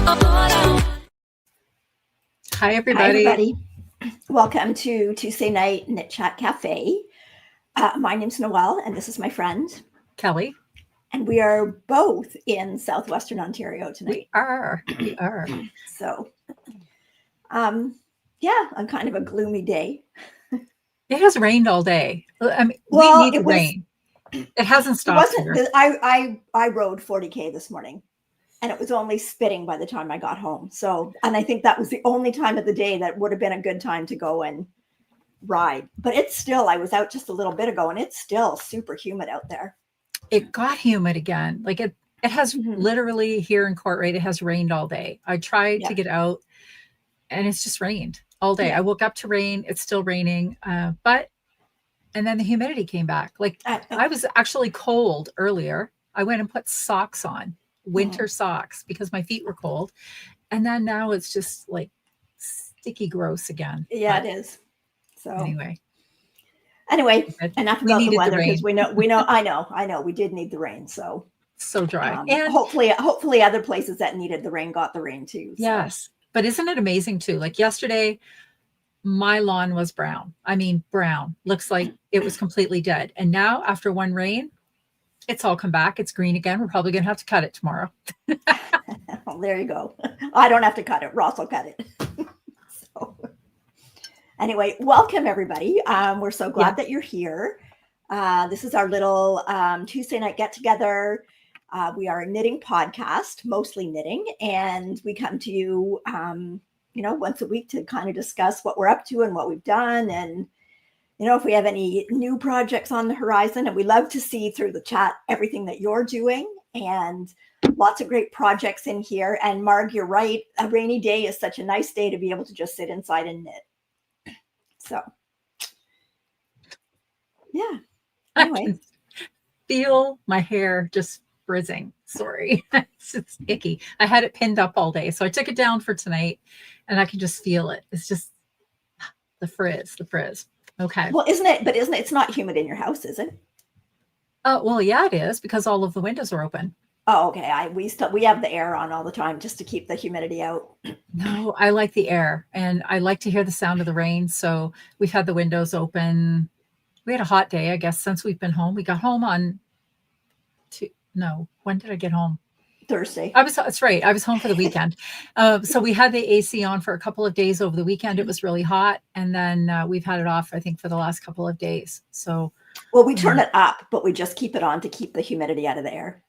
Hi, everybody. Hi, everybody. Welcome to Tuesday Night Knit Chat Cafe. My name's Noelle, and this is my friend. Kelly. And we are both in Southwestern Ontario tonight. We are. So, yeah, on kind of a gloomy day. It has rained all day. I mean, Well, we need the rain. It hasn't stopped here. I rode 40K this morning, and it was only spitting by the time I got home. So, and I think that was the only time of the day that would have been a good time to go and ride. But it's still, I was out just a little bit ago, and it's still super humid out there. It got humid again. Like it has literally here in Courtright, it has rained all day. I tried to get out, and it's just rained all day. I woke up to rain. It's still raining. And then the humidity came back. Like I was actually cold earlier. I went and put socks on, winter socks, because my feet were cold. And then now it's just like sticky gross again. Yeah, it is. So anyway, enough about the weather, because we know. I know. We did need the rain. So dry. And hopefully other places that needed the rain got the rain too. So. Yes. But isn't it amazing too? Like yesterday, my lawn was brown. I mean, brown. Looks like it was completely dead. And now after one rain, it's all come back. It's green again. We're probably going to have to cut it tomorrow. Well, there you go. I don't have to cut it. Ross will cut it. So anyway, welcome everybody. We're so glad that you're here. This is our little Tuesday night get together. We are a knitting podcast, mostly knitting, and we come to you once a week to kind of discuss what we're up to and what we've done. And, if we have any new projects on the horizon, and we love to see through the chat everything that you're doing, and lots of great projects in here. And Marg, you're right. A rainy day is such a nice day to be able to just sit inside and knit. So, yeah. Anyway. I can feel my hair just frizzing. Sorry. It's icky. I had it pinned up all day. So I took it down for tonight, and I can just feel it. It's just the frizz. Okay. Well, isn't it? It's not humid in your house, is it? Well, yeah, it is, because all of the windows are open. Oh, okay. We have the air on all the time just to keep the humidity out. No, I like the air, and I like to hear the sound of the rain. So we've had the windows open. We had a hot day, I guess, since we've been home. We got home on when did I get home? Thursday. That's right. I was home for the weekend. So we had the AC on for a couple of days over the weekend. It was really hot. And then we've had it off, I think, for the last couple of days. So, well, we turn it up, but we just keep it on to keep the humidity out of the air.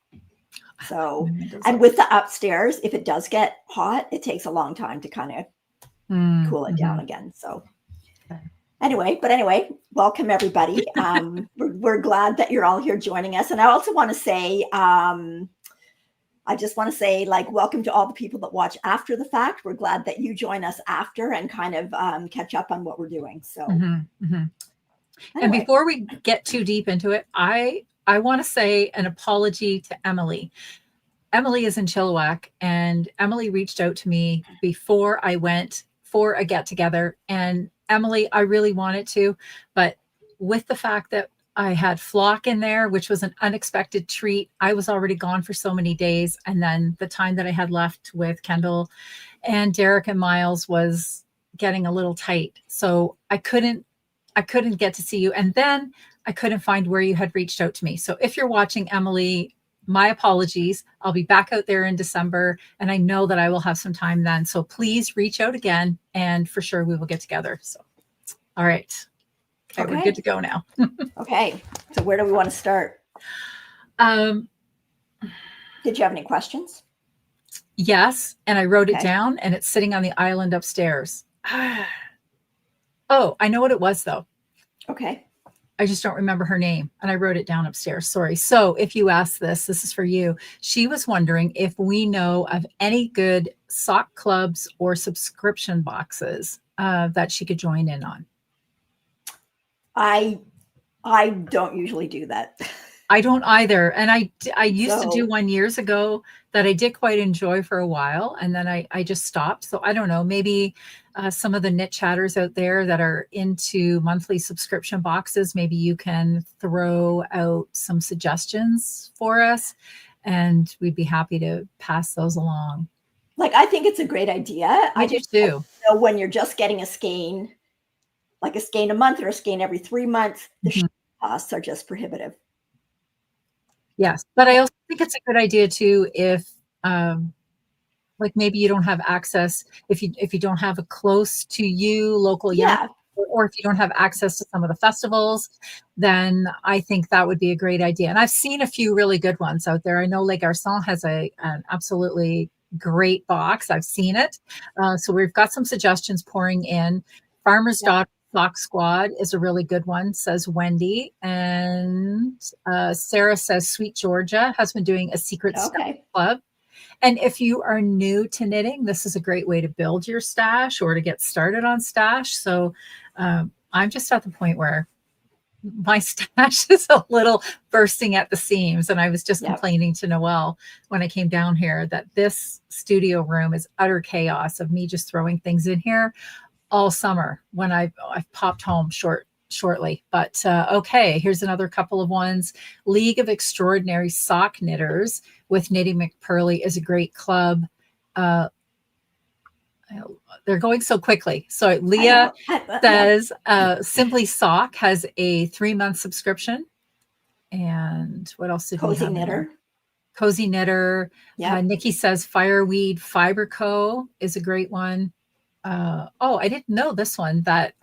So, and with the upstairs, if it does get hot, it takes a long time to kind of cool it down again. So anyway, welcome everybody. We're glad that you're all here joining us. And I also want to say, welcome to all the people that watch after the fact. We're glad that you join us after and kind of catch up on what we're doing. So, Anyway. And before we get too deep into it, I want to say an apology to Emily. Emily is in Chilliwack, and Emily reached out to me before I went for a get together. And Emily, I really wanted to, but with the fact that I had flock in there, which was an unexpected treat. I was already gone for so many days. And then the time that I had left with Kendall and Derek and Miles was getting a little tight. So I couldn't get to see you. And then I couldn't find where you had reached out to me. So if you're watching, Emily, my apologies. I'll be back out there in December, and I know that I will have some time then. So please reach out again, and for sure we will get together. So, all right. Okay. We're good to go now. Okay. So where do we want to start? Did you have any questions? Yes. And I wrote it down, and it's sitting on the island upstairs. Oh, I know what it was though. Okay. I just don't remember her name, and I wrote it down upstairs. Sorry. So if you asked this is for you. She was wondering if we know of any good sock clubs or subscription boxes that she could join in on. I don't usually do that. I don't either. And I used to do one years ago that I did quite enjoy for a while. And then I just stopped. So I don't know, maybe some of the knit chatters out there that are into monthly subscription boxes, maybe you can throw out some suggestions for us, and we'd be happy to pass those along. Like, I think it's a great idea. I do too. know when you're just getting a skein, like a skein a month or a skein every 3 months, the Mhm. costs are just prohibitive. Yes, but I also think it's a good idea too if like maybe you don't have access, if you don't have a close to you local yarn, Yeah. or if you don't have access to some of the festivals, then I think that would be a great idea. And I've seen a few really good ones out there. I know Les Garçons has an absolutely great box. I've seen it. So we've got some suggestions pouring in. Farmer's Yeah. Daughter Sock Squad is a really good one, says Wendy. And Sarah says Sweet Georgia has been doing a secret stash Okay. club. And if you are new to knitting, this is a great way to build your stash or to get started on stash. So I'm just at the point where my stash is a little bursting at the seams. And I was just complaining to Noelle when I came down here that this studio room is utter chaos of me just throwing things in here all summer when I've popped home shortly. But okay, here's another couple of ones. League of Extraordinary Sock Knitters with Knitting McPurley is a great club. They're going so quickly. So Leah says Simply Sock has a 3-month subscription. And what else did Cozy we have Knitter? in there? Cozy Knitter. Yeah. Nikki says Fireweed Fiber Co. is a great one. I didn't know this one, that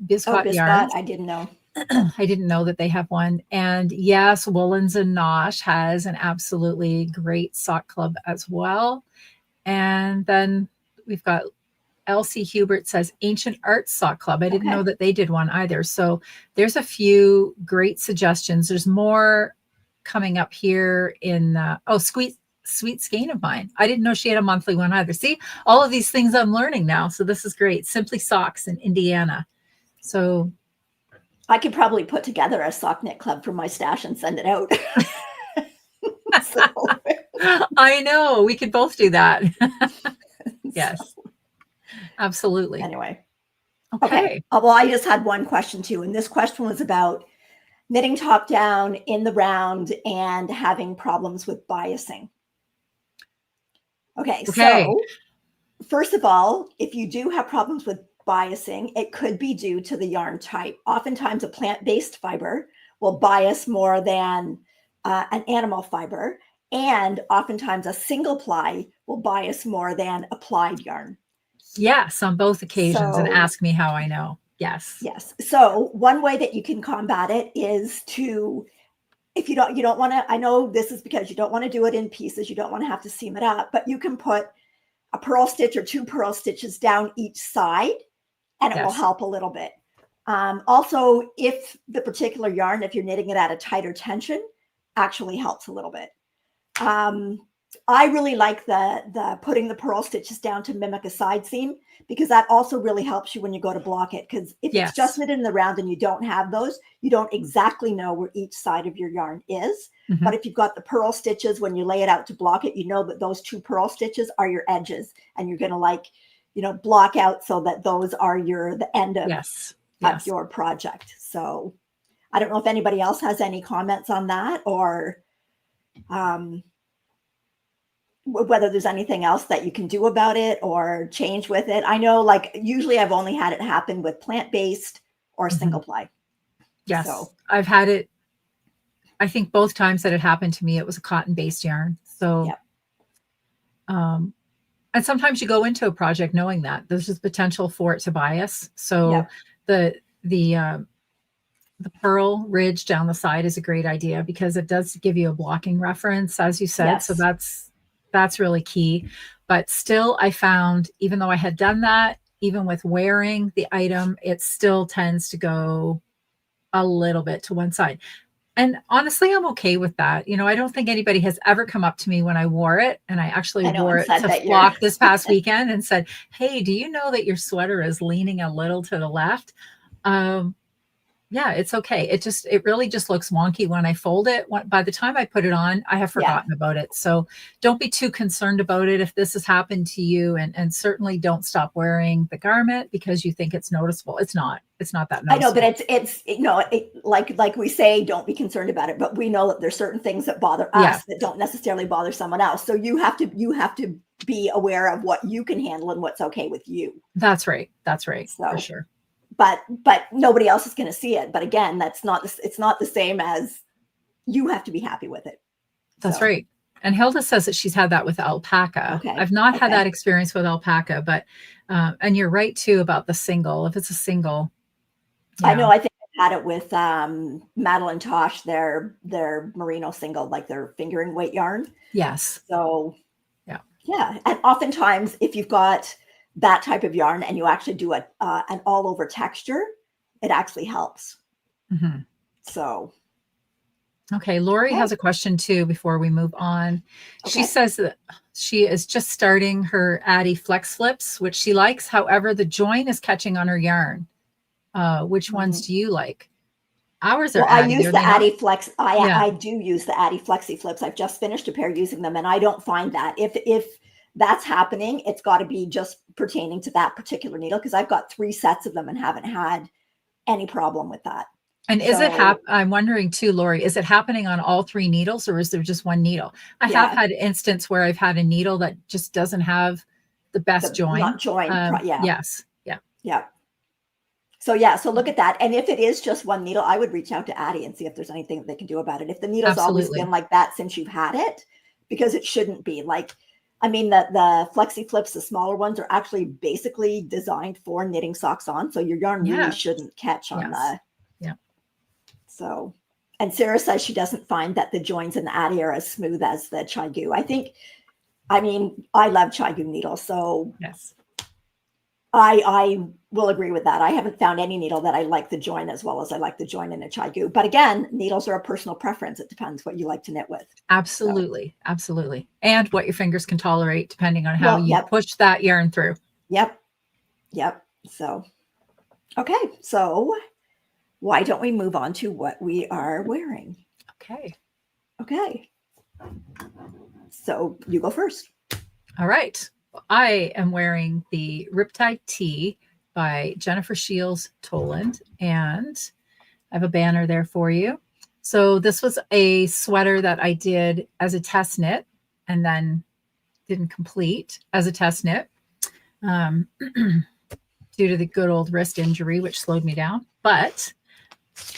Biscuit Yarns. I didn't know. I didn't know that they have one. And yes, Woolens and Nosh has an absolutely great sock club as well. And then we've got Elsie Hubert says Ancient Arts Sock Club. I didn't know that they did one either. So there's a few great suggestions. There's more coming up here in, Sweet Skein of mine. I didn't know she had a monthly one either. See, all of these things I'm learning now. So this is great. Simply Socks in Indiana. So I could probably put together a sock knit club for my stash and send it out. I know we could both do that. Yes, absolutely. Anyway. Okay. Well, I just had one question too. And this question was about knitting top down in the round and having problems with biasing. Okay. So first of all, if you do have problems with biasing, it could be due to the yarn type. Oftentimes a plant-based fiber will bias more than an animal fiber. And oftentimes a single ply will bias more than a plied yarn. Yes, on both occasions. And ask me how I know. Yes. Yes. So one way that you can combat it is to, if you don't want to, I know this is because you don't want to do it in pieces. You don't want to have to seam it up, but you can put a purl stitch or 2 purl stitches down each side and it will help a little bit. Also, if the particular yarn, if you're knitting it at a tighter tension, actually helps a little bit. I really like the putting the purl stitches down to mimic a side seam, because that also really helps you when you go to block it. Because if it's just knitted in the round and you don't have those, you don't exactly know where each side of your yarn is. Mm-hmm. But if you've got the purl stitches, when you lay it out to block it, you know that those 2 purl stitches are your edges, and you're going to block out so that those are the end of, of your project. So I don't know if anybody else has any comments on that, or whether there's anything else that you can do about it or change with it. I know, usually I've only had it happen with plant-based or single ply. Yes. So I've had it, I think both times that it happened to me, it was a cotton-based yarn. So, and sometimes you go into a project knowing that there's just potential for it to bias. So the purl ridge down the side is a great idea, because it does give you a blocking reference, as you said. So that's really key. But still, I found, even though I had done that, even with wearing the item, it still tends to go a little bit to one side. And honestly, I'm okay with that. I don't think anybody has ever come up to me when I wore it, and I actually wore it to flock this past weekend, and said, hey, do you know that your sweater is leaning a little to the left? Yeah, it's okay. It really just looks wonky when I fold it. By the time I put it on, I have forgotten about it. So don't be too concerned about it if this has happened to you, and certainly don't stop wearing the garment because you think it's noticeable. It's not that noticeable. I know, but it's like we say, don't be concerned about it, but we know that there's certain things that bother us that don't necessarily bother someone else. So you have to be aware of what you can handle and what's okay with you. That's right. So, for sure. But nobody else is going to see it. But again, it's not the same as you have to be happy with it. That's right. And Hilda says that she's had that with alpaca. Okay. I've not had that experience with alpaca, but and you're right too about the single. If it's a single, I know. I think I've had it with Madeline Tosh, their merino single, like their fingering weight yarn. Yes. So yeah, and oftentimes if you've got that type of yarn and you actually do an all over texture, it actually helps. Mm-hmm. So. Okay. Lori has a question too, before we move on. She says that she is just starting her Addy Flex Flips, which she likes. However, the join is catching on her yarn. Which ones do you like? Ours are Addy. I use the Addy Flex. I do use the Addy Flexi Flips. I've just finished a pair using them, and I don't find that if that's happening, it's got to be just pertaining to that particular needle, because I've got 3 sets of them and haven't had any problem with that. And is it I'm wondering too, Lori, is it happening on all 3 needles, or is there just one needle? I have had instance where I've had a needle that just doesn't have the best join. Not joined. Yes. Yeah. So look at that. And if it is just one needle, I would reach out to Addy and see if there's anything that they can do about it. If the needle's always been like that since you've had it, because it shouldn't be. Like, I mean, the Flexi Flips, the smaller ones, are actually basically designed for knitting socks on. So your yarn really shouldn't catch on the. Yeah. So, and Sarah says she doesn't find that the joins in the Addy are as smooth as the Chigu. I love Chigu needles. So yes. I will agree with that. I haven't found any needle that I like the join as well as I like the join in a Chigu. But again, needles are a personal preference. It depends what you like to knit with. Absolutely. Absolutely. And what your fingers can tolerate, depending on how you push that yarn through. Yep. So, okay. So why don't we move on to what we are wearing? Okay. So you go first. All right. I am wearing the Riptide Tee by Jennifer Shields Toland, and I have a banner there for you. So this was a sweater that I did as a test knit and then didn't complete as a test knit due to the good old wrist injury, which slowed me down. But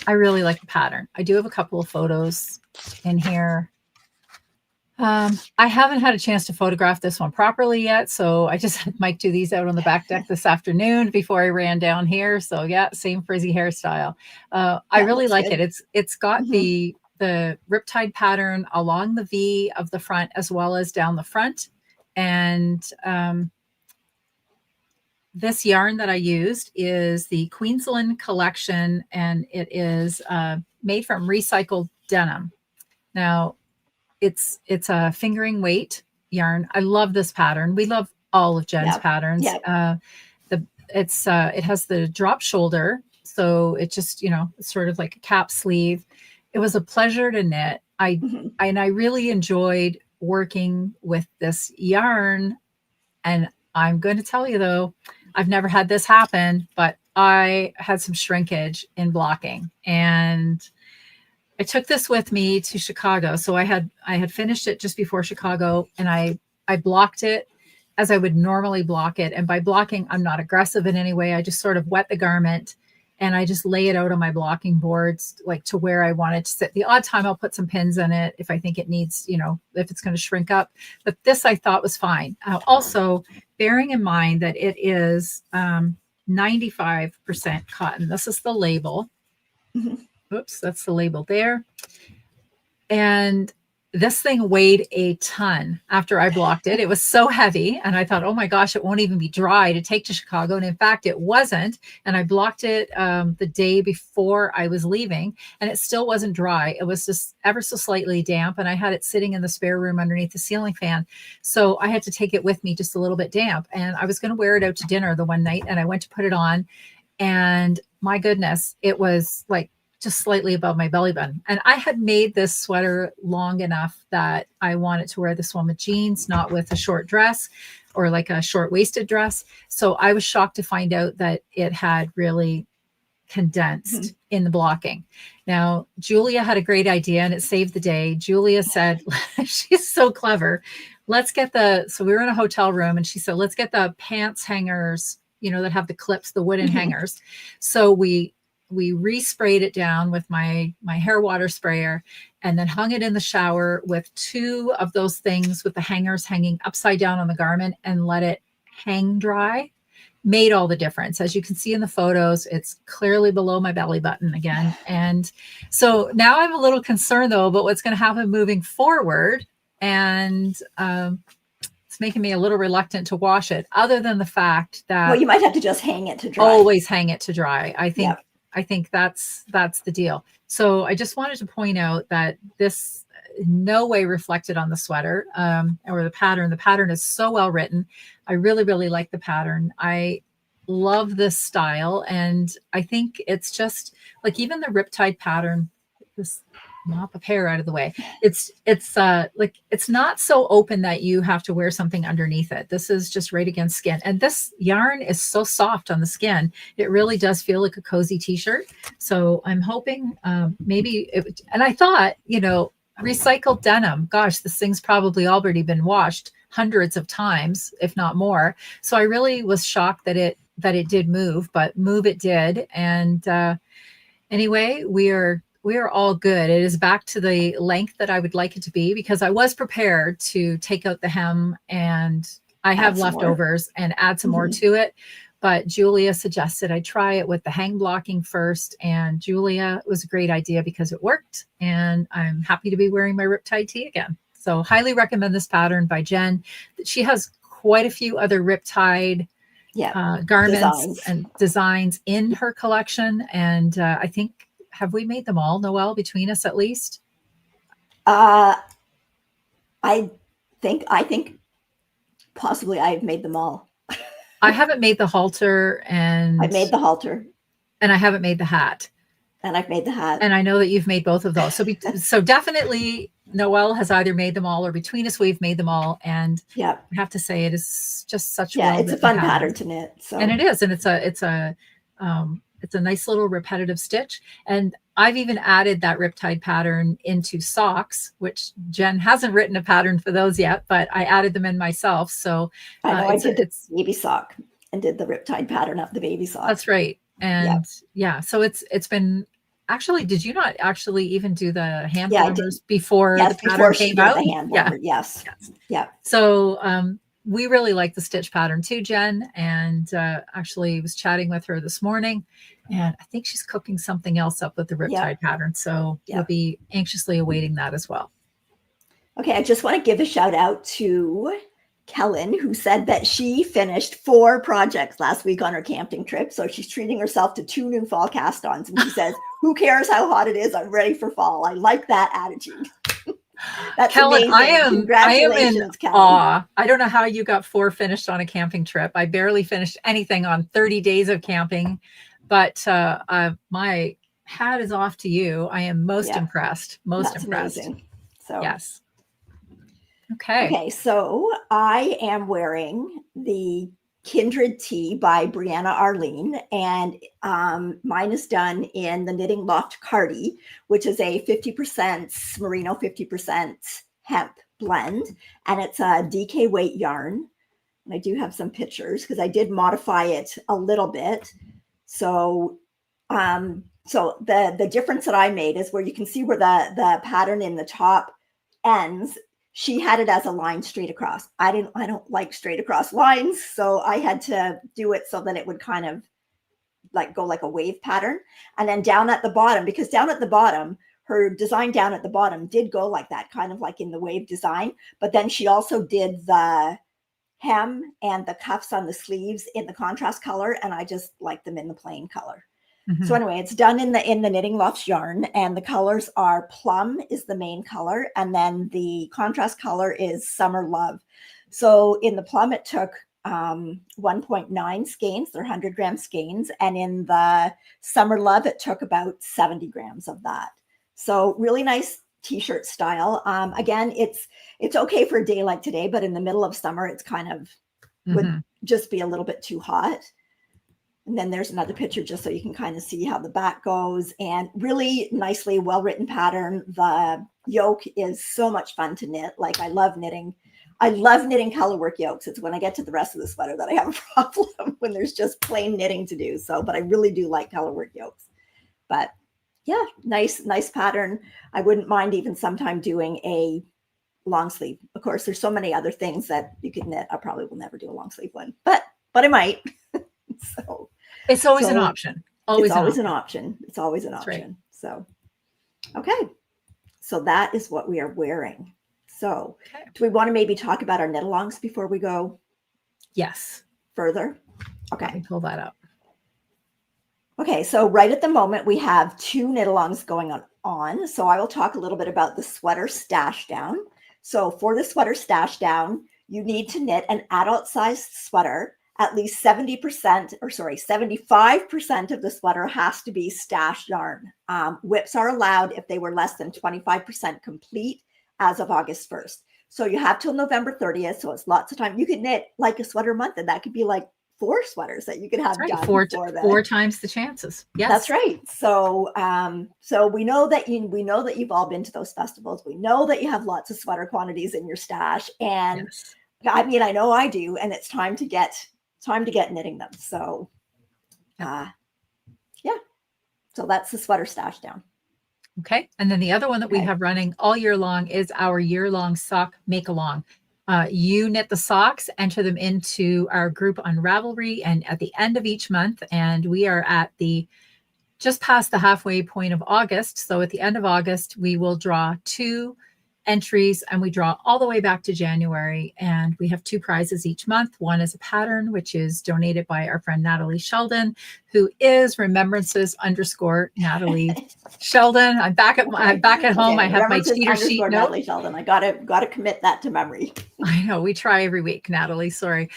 I really like the pattern. I do have a couple of photos in here. I haven't had a chance to photograph this one properly yet, so I just had Mike do these out on the back deck this afternoon before I ran down here. So yeah, same frizzy hairstyle. I really like it. It's got the Riptide pattern along the V of the front as well as down the front, and this yarn that I used is the Queensland collection, and it is made from recycled denim. Now, it's a fingering weight yarn. I love this pattern. We love all of Jen's patterns. It has the drop shoulder, so it just it's sort of like a cap sleeve. It was a pleasure to knit. I really enjoyed working with this yarn. And I'm going to tell you though, I've never had this happen, but I had some shrinkage in blocking, and I took this with me to Chicago. So I had finished it just before Chicago, and I blocked it as I would normally block it. And by blocking, I'm not aggressive in any way. I just sort of wet the garment and I just lay it out on my blocking boards, like to where I want it to sit. The odd time I'll put some pins in it if I think it needs, if it's going to shrink up. But this I thought was fine. Also, bearing in mind that it is 95% cotton. This is the label. Oops, that's the label there. And this thing weighed a ton after I blocked it. It was so heavy. And I thought, oh my gosh, it won't even be dry to take to Chicago. And in fact, it wasn't. And I blocked it the day before I was leaving, and it still wasn't dry. It was just ever so slightly damp. And I had it sitting in the spare room underneath the ceiling fan. So I had to take it with me just a little bit damp. And I was going to wear it out to dinner the one night, and I went to put it on. And my goodness, it was like just slightly above my belly button. And I had made this sweater long enough that I wanted to wear this one with jeans, not with a short dress or like a short waisted dress. So I was shocked to find out that it had really condensed in the blocking. Now, Julia had a great idea and it saved the day. Julia said, she's so clever. Let's get so we were in a hotel room and she said, let's get the pants hangers, you know, that have the clips, the wooden hangers. So we resprayed it down with my hair water sprayer and then hung it in the shower with 2 of those things with the hangers hanging upside down on the garment and let it hang dry. Made all the difference. As you can see in the photos, it's clearly below my belly button again. And so now I'm a little concerned though about what's going to happen moving forward. And it's making me a little reluctant to wash it, other than the fact that well, you might have to just hang it to dry. Always hang it to dry. I think that's the deal. So I just wanted to point out that this in no way reflected on the sweater or the pattern. The pattern is so well written. I really, really like the pattern. I love this style. And I think it's just like even the riptide pattern, this mop of hair out of the way. It's like, it's not so open that you have to wear something underneath it. This is just right against skin. And this yarn is so soft on the skin. It really does feel like a cozy t-shirt. So I'm hoping maybe and I thought, you know, recycled denim, gosh, this thing's probably already been washed hundreds of times, if not more. So I really was shocked that it did move, but move it did. And anyway, we are all good. It is back to the length that I would like it to be, because I was prepared to take out the hem and I have leftovers and add some more to it. But Julia suggested I try it with the hang blocking first. And Julia, it was a great idea because it worked. And I'm happy to be wearing my riptide tee again. So highly recommend this pattern by Jen. She has quite a few other riptide garments and designs in her collection. And I think, have we made them all, Noelle, between us at least? I think possibly I've made them all. I haven't made the halter, and I've made the halter, and I haven't made the hat, and I've made the hat, and I know that you've made both of those. So definitely Noelle has either made them all, or between us we've made them all. And I have to say it is just such it's a fun pattern to knit. So. And it is, and it's a nice little repetitive stitch. And I've even added that riptide pattern into socks, which Jen hasn't written a pattern for those yet, but I added them in myself. So I know I did the baby sock and did the riptide pattern up the baby sock. That's right. And so it's been actually, did you not actually even do the hand warmers before the pattern came out? The hand warmer. Yes. So we really like the stitch pattern too, Jen. And actually was chatting with her this morning, and I think she's cooking something else up with the riptide pattern. So we'll be anxiously awaiting that as well. Okay. I just want to give a shout out to Kellen, who said that she finished 4 projects last week on her camping trip. So she's treating herself to 2 new fall cast-ons. And she says, who cares how hot it is? I'm ready for fall. I like that attitude. That's Kellen, amazing. I am in awe. I don't know how you got 4 finished on a camping trip. I barely finished anything on 30 days of camping, but my hat is off to you. I am most impressed. Most impressed. Amazing. So yes. Okay. So I am wearing the Kindred Tee by Brianna Arlene, and mine is done in the Knitting Loft Cardi, which is a 50% merino, 50% hemp blend, and it's a DK weight yarn. And I do have some pictures because I did modify it a little bit. So the difference that I made is where you can see where the pattern in the top ends. She had it as a line straight across. I don't like straight across lines. So I had to do it so that it would kind of like go like a wave pattern. And then down at the bottom, because down at the bottom, her design down at the bottom did go like that, kind of like in the wave design. But then she also did the hem and the cuffs on the sleeves in the contrast color. And I just like them in the plain color. Mm-hmm. So anyway, it's done in the Knitting Loft yarn, and the colors are plum is the main color, and then the contrast color is Summer Love. So in the plum, it took 1.9 skeins. They're 100-gram skeins. And in the Summer Love, it took about 70 grams of that. So really nice t-shirt style. Again, it's okay for a day like today, but in the middle of summer, it's kind of would just be a little bit too hot. And then there's another picture just so you can kind of see how the back goes, and really nicely well-written pattern. The yoke is so much fun to knit. Like, I love knitting. I love knitting color work yokes. It's when I get to the rest of the sweater that I have a problem, when there's just plain knitting to do. So, but I really do like color work yokes. But yeah, nice pattern. I wouldn't mind even sometime doing a long sleeve. Of course, there's so many other things that you could knit. I probably will never do a long sleeve one, but I might. So it's always an option. It's always an option. It's always an option. Right. So, okay. So that is what we are wearing. So do we want to maybe talk about our knit-alongs before we go? Yes. Further? Okay. Let me pull that up. Okay. So right at the moment, we have 2 knit-alongs going on. So I will talk a little bit about the sweater stash down. So for the sweater stash down, you need to knit an adult sized sweater. At least 75% of the sweater has to be stash yarn. Whips are allowed if they were less than 25% complete as of August 1st. So you have till November 30th. So it's lots of time. You could knit like a sweater a month, and that could be like 4 sweaters that you could have done. Four times the chances. Yes, that's right. So, so we know that you've all been to those festivals. We know that you have lots of sweater quantities in your stash, and yes. I mean, I know I do, and it's time to get knitting them. So, yeah. So that's the sweater stash down. Okay. And then the other one that we have running all year long is our year-long sock make-along. You knit the socks, enter them into our group on Ravelry, and at the end of each month, and we are at just past the halfway point of August. So at the end of August, we will draw 2 entries, and we draw all the way back to January, and we have 2 prizes each month. One is a pattern, which is donated by our friend Natalie Sheldon, who is remembrances_Natalie Sheldon. I'm back at home. I have my cheater sheet note. Natalie Sheldon. I gotta commit that to memory. I know, we try every week, Natalie. Sorry.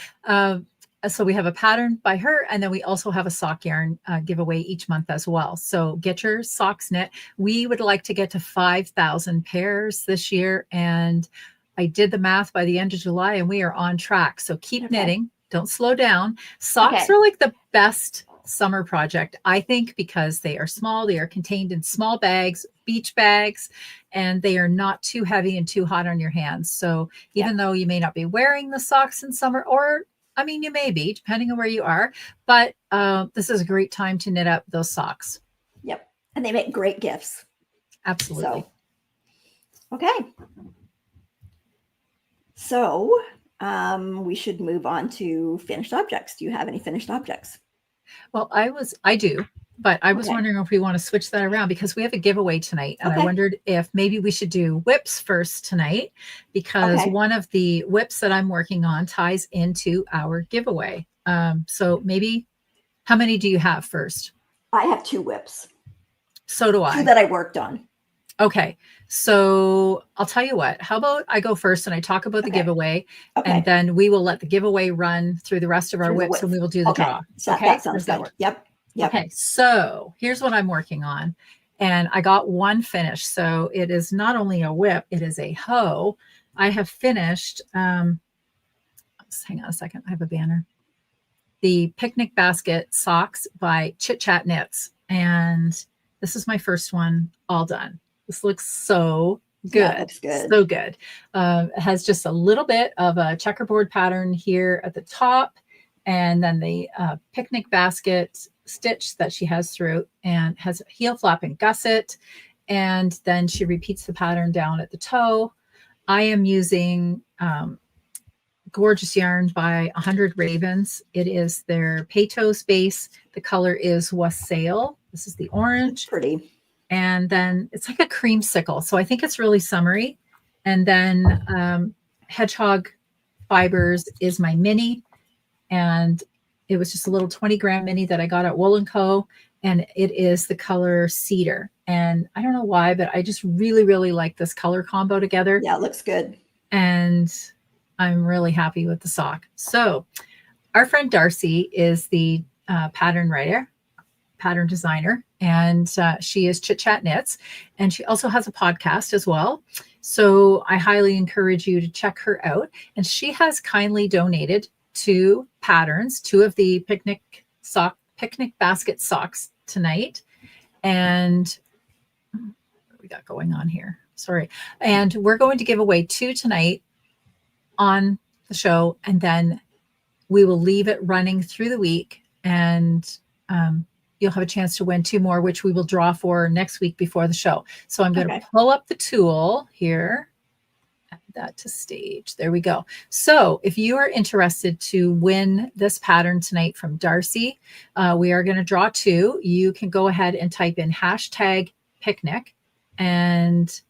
So we have a pattern by her, and then we also have a sock yarn giveaway each month as well. So get your socks knit. We would like to get to 5,000 pairs this year, and I did the math by the end of July, and we are on track. So keep knitting. Don't slow down. Socks are like the best summer project, I think, because they are small. They are contained in small bags, beach bags, and they are not too heavy and too hot on your hands. So even though you may not be wearing the socks in summer, or I mean, you may be, depending on where you are, but this is a great time to knit up those socks. Yep. And they make great gifts. Absolutely. So, okay. So we should move on to finished objects. Do you have any finished objects? Well, I do, but I was wondering if we want to switch that around, because we have a giveaway tonight. And I wondered if maybe we should do whips first tonight, because one of the whips that I'm working on ties into our giveaway. So maybe, how many do you have first? I have 2 whips. So do I. 2 that I worked on. Okay. So I'll tell you what, how about I go first and I talk about the giveaway, and then we will let the giveaway run through the rest of our whips, and we will do the draw. That sounds good. Yep. Okay. So here's what I'm working on, and I got one finished. So it is not only a whip, it is a hoe. I have finished, hang on a second. I have a banner. The picnic basket socks by Chit Chat Knits. And this is my first one all done. This looks so good. Yeah, looks good. So good. It has just a little bit of a checkerboard pattern here at the top, and then the picnic basket stitch that she has through, and has a heel flap and gusset. And then she repeats the pattern down at the toe. I am using gorgeous yarn by 100 Ravens. It is their Peytos base. The color is Wassail. This is the orange. It's pretty. And then it's like a creamsicle. So I think it's really summery. And then Hedgehog Fibers is my mini. And it was just a little 20-gram mini that I got at Wool & Co. And it is the color Cedar. And I don't know why, but I just really, really like this color combo together. Yeah, it looks good. And I'm really happy with the sock. So our friend Darcy is the pattern writer, pattern designer, and she is Chit Chat Knits, and she also has a podcast as well. So I highly encourage you to check her out. And she has kindly donated 2 patterns, 2 of the picnic basket socks tonight. And what we got going on here? Sorry. And we're going to give away 2 tonight on the show, and then we will leave it running through the week, and you'll have a chance to win 2 more, which we will draw for next week before the show. So I'm going to pull up the tool here, add that to stage. There we go. So if you are interested to win this pattern tonight from Darcy, we are going to draw 2. You can go ahead and type in #picnic, and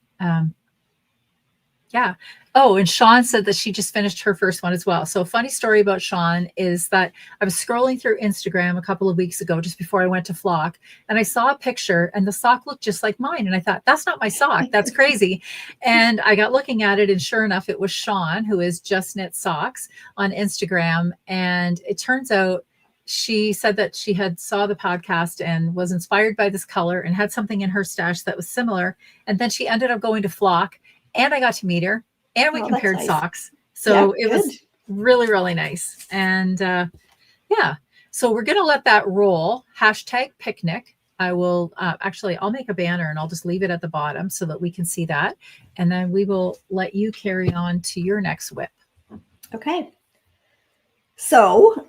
yeah. Oh, and Sean said that she just finished her first one as well. So a funny story about Sean is that I was scrolling through Instagram a couple of weeks ago, just before I went to flock, and I saw a picture and the sock looked just like mine. And I thought, that's not my sock. That's crazy. And I got looking at it, and sure enough, it was Sean, who is Just Knit Socks on Instagram. And it turns out she said that she had saw the podcast and was inspired by this color and had something in her stash that was similar. And then she ended up going to flock, and I got to meet her, and we compared socks. So it was really, really nice. And yeah, so we're going to let that roll. #picnic. I will actually, I'll make a banner and I'll just leave it at the bottom so that we can see that. And then we will let you carry on to your next whip. Okay. So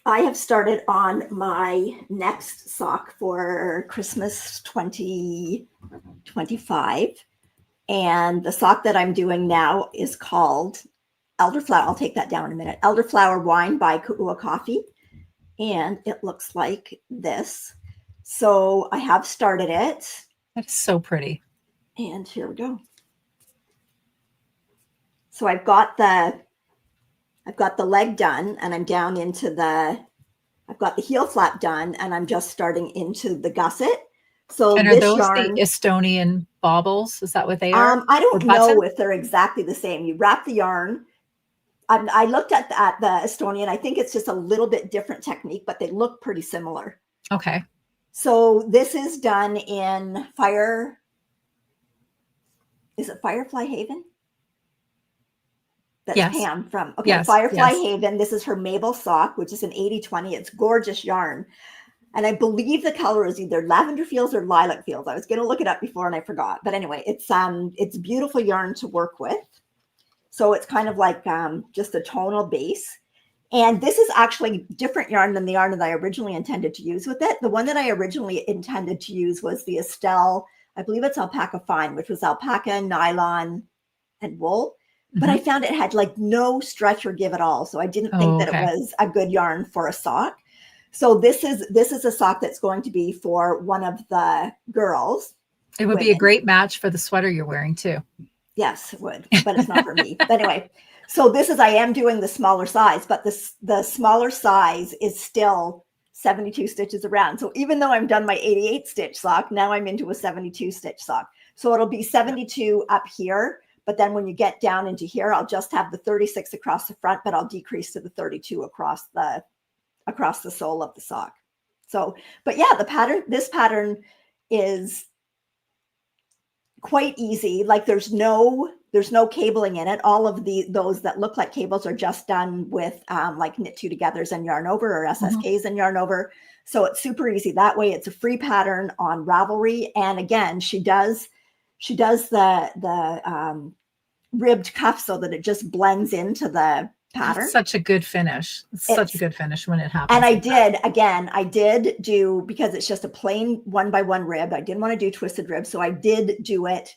I have started on my next sock for Christmas 2025. And the sock that I'm doing now is called Elderflower. I'll take that down in a minute. Elderflower Wine by Kuua Coffee. And it looks like this. So I have started it. That's so pretty. And here we go. So I've got the leg done, and I'm down into I've got the heel flap done, and I'm just starting into the gusset. So and are those yarn, the Estonian baubles? Is that what they are? I don't know if they're exactly the same. You wrap the yarn. I looked at the Estonian. I think it's just a little bit different technique, but they look pretty similar. Okay. So this is done in Is it Firefly Haven? That's Pam from Firefly Haven. This is her Mabel sock, which is an 80/20. It's gorgeous yarn. And I believe the color is either lavender fields or lilac fields. I was going to look it up before and I forgot. But anyway, it's beautiful yarn to work with. So it's kind of like just a tonal base. And this is actually different yarn than the yarn that I originally intended to use with it. The one that I originally intended to use was the Estelle, I believe it's Alpaca Fine, which was alpaca, nylon, and wool. But I found it had like no stretch or give at all. So I didn't think that it was a good yarn for a sock. So this is a sock that's going to be for one of the girls. It would be a great match for the sweater you're wearing too. Yes, it would, but it's not for me. But anyway, so I am doing the smaller size, but the smaller size is still 72 stitches around. So even though I'm done my 88 stitch sock, now I'm into a 72 stitch sock. So it'll be 72 up here. But then when you get down into here, I'll just have the 36 across the front, but I'll decrease to the 32 across the sole of the sock. So, but yeah, this pattern is quite easy. Like there's no cabling in it. All of those that look like cables are just done with like knit two togethers and yarn over, or SSKs and yarn over. So it's super easy that way. It's a free pattern on Ravelry. And again, she does the ribbed cuff so that it just blends into the pattern. It's such a good finish. It's such a good finish when it happens. And I did do, because it's just a plain 1x1 rib. I didn't want to do twisted ribs. So I did do it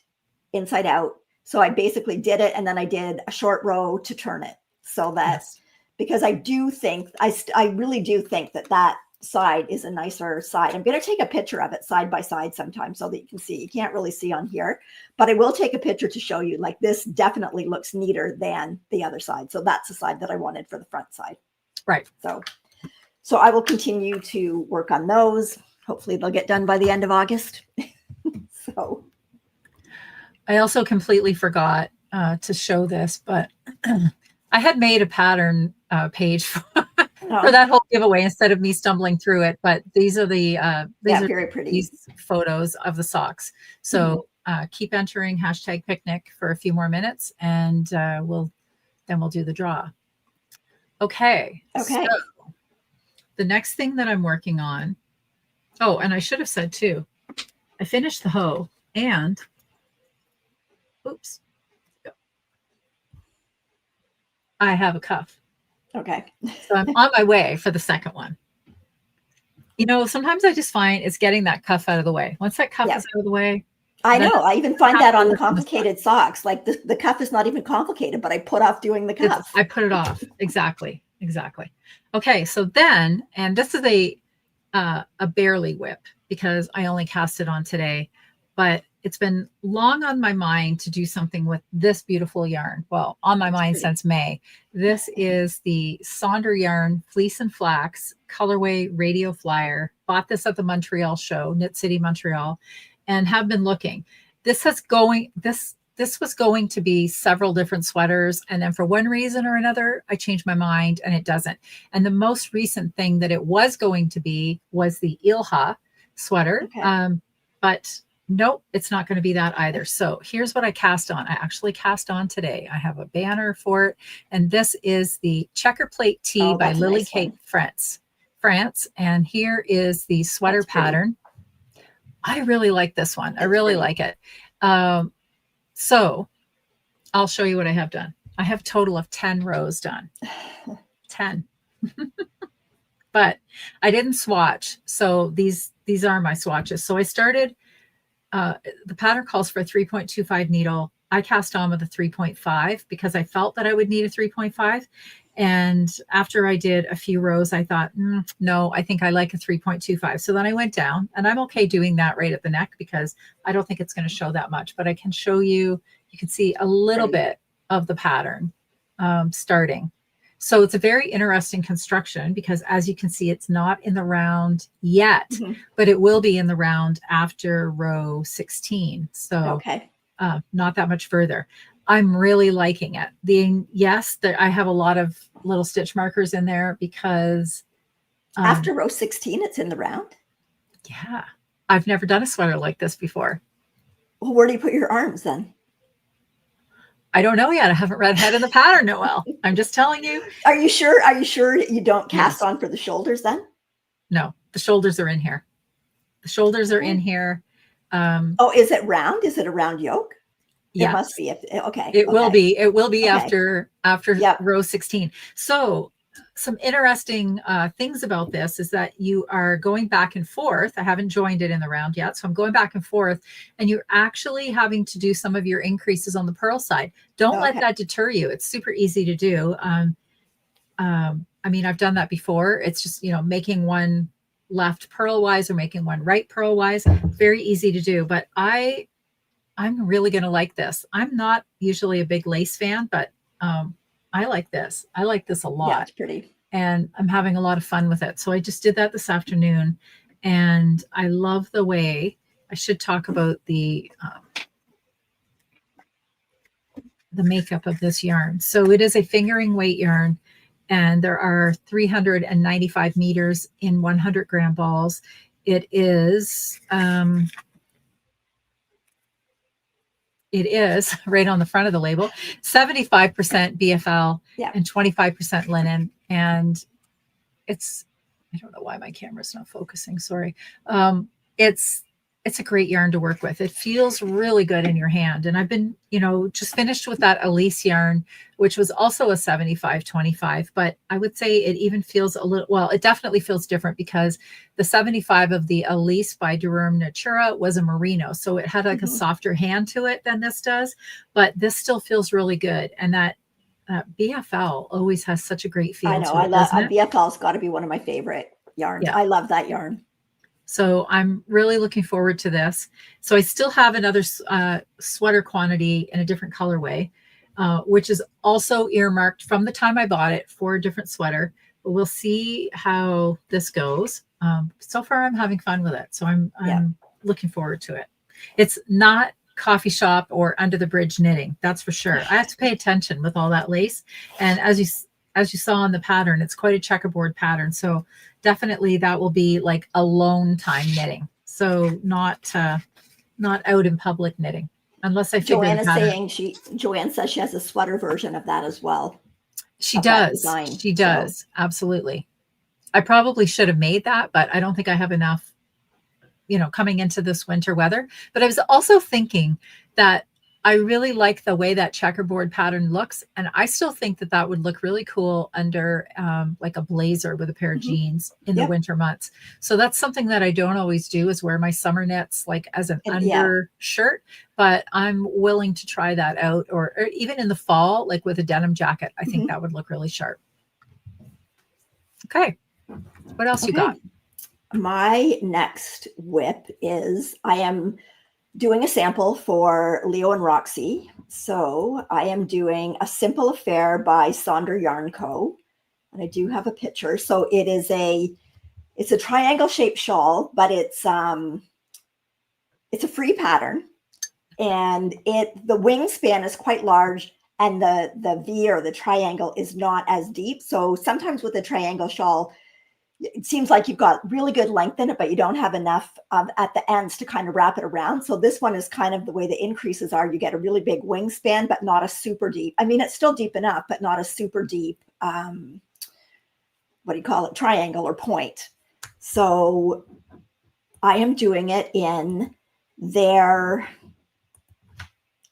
inside out. So I basically did it. And then I did a short row to turn it. So that's because I do think, I really do think that side is a nicer side. I'm going to take a picture of it side by side sometime so that you can see. You can't really see on here, but I will take a picture to show you. Like this definitely looks neater than the other side. So that's the side that I wanted for the front side. Right. So I will continue to work on those. Hopefully they'll get done by the end of August. So I also completely forgot to show this, but I had made a pattern page for Oh, that whole giveaway instead of me stumbling through it. But these are the yeah, very pretty. these photos of the socks. So keep entering #picnic for a few more minutes, and we'll do the draw. Okay. Okay. So the next thing that I'm working on. Oh, and I should have said too, I finished the hoe and oops, I have a cuff. Okay. So I'm on my way for the second one. You know, sometimes I just find it's getting that cuff out of the way. Once that cuff is out of the way. I know. I even find that on complicated socks. Like the cuff is not even complicated, but I put off doing the cuff. I put it off. Exactly. Okay. So then, and this is a barely whip because I only cast it on today, but it's been long on my mind to do something with this beautiful yarn. Well, on my mind since May. This is the Sonder yarn Fleece and Flax colorway radio flyer. Bought this at the Montreal show, Knit City, Montreal, and have been looking. This was going to be several different sweaters. And then for one reason or another, I changed my mind and it doesn't. And the most recent thing that it was going to be was the Ilha sweater. Okay. But nope, it's not going to be that either. So here's what I cast on. I actually cast on today. I have a banner for it. And this is the Checker Plate Tee by Lily Kate France. And here is the sweater pattern. I really like this one. I really like it. So I'll show you what I have done. I have a total of 10 rows done. 10. But I didn't swatch. So these are my swatches. So I started, the pattern calls for a 3.25 needle. I cast on with a 3.5 because I felt that I would need a 3.5. And after I did a few rows, I thought, no, I think I like a 3.25. So then I went down, and I'm okay doing that right at the neck because I don't think it's going to show that much, but I can show you, you can see a little bit of the pattern starting. So it's a very interesting construction because as you can see, it's not in the round yet, but it will be in the round after row 16. So not that much further. I'm really liking it. Yes, I have a lot of little stitch markers in there because after row 16, it's in the round. Yeah, I've never done a sweater like this before. Well, where do you put your arms then? I don't know yet. I haven't read ahead of the pattern, Noelle. I'm just telling you. Are you sure? Are you sure you don't cast on for the shoulders then? No, the shoulders are in here. The shoulders are in here. Oh, is it round? Is it a round yoke? Yeah, it must be. Okay, it will be. It will be after row 16. So some interesting things about this is that you are going back and forth. I haven't joined it in the round yet, so I'm going back and forth, and you're actually having to do some of your increases on the purl side. Don't let that deter you. It's super easy to do. I mean, I've done that before. It's just, making one left purl-wise or making one right purl-wise. Very easy to do, but I'm really going to like this. I'm not usually a big lace fan, but I like this. I like this a lot. Yeah, it's pretty. And I'm having a lot of fun with it. So I just did that this afternoon. And I love the way, I should talk about the makeup of this yarn. So it is a fingering weight yarn. And there are 395 meters in 100 gram balls. It is right on the front of the label, 75% BFL and 25% linen. And I don't know why my camera's not focusing. Sorry. It's a great yarn to work with. It feels really good in your hand. And I've been, just finished with that Elise yarn, which was also a 75-25, but I would say it even feels it definitely feels different because the 75 of the Elise by Durham Natura was a merino. So it had like a softer hand to it than this does, but this still feels really good. And that BFL always has such a great feel. I know. I love BFL's got to be one of my favorite yarns. Yeah. I love that yarn. So I'm really looking forward to this. So I still have another sweater quantity in a different colorway, which is also earmarked from the time I bought it for a different sweater. But we'll see how this goes. So far, I'm having fun with it. So I'm looking forward to it. It's not coffee shop or under the bridge knitting. That's for sure. I have to pay attention with all that lace. And as you saw on the pattern, it's quite a checkerboard pattern. So definitely that will be like alone time knitting. So not out in public knitting, unless I figure Joanne the is pattern. saying Joanne says she has a sweater version of that as well. She Of that does. design. She does. Absolutely. I probably should have made that, but I don't think I have enough, coming into this winter weather. But I was also thinking that I really like the way that checkerboard pattern looks. And I still think that that would look really cool under like a blazer with a pair of jeans in the Yep. winter months. So that's something that I don't always do, is wear my summer knits like as an And yeah. undershirt, but I'm willing to try that out, or even in the fall, like with a denim jacket. I think that would look really sharp. Okay. What else you got? My next whip is, I am doing a sample for Leo and Roxy. So I am doing A Simple Affair by Sonder Yarn Co. And I do have a picture. So it's a triangle shaped shawl, but it's a free pattern. And the wingspan is quite large, and the V, or the triangle, is not as deep. So sometimes with a triangle shawl, it seems like you've got really good length in it, but you don't have enough at the ends to kind of wrap it around. So this one is kind of the way the increases are. You get a really big wingspan, but not a super deep. I mean, it's still deep enough, but not a super deep, triangle or point. So I am doing it in their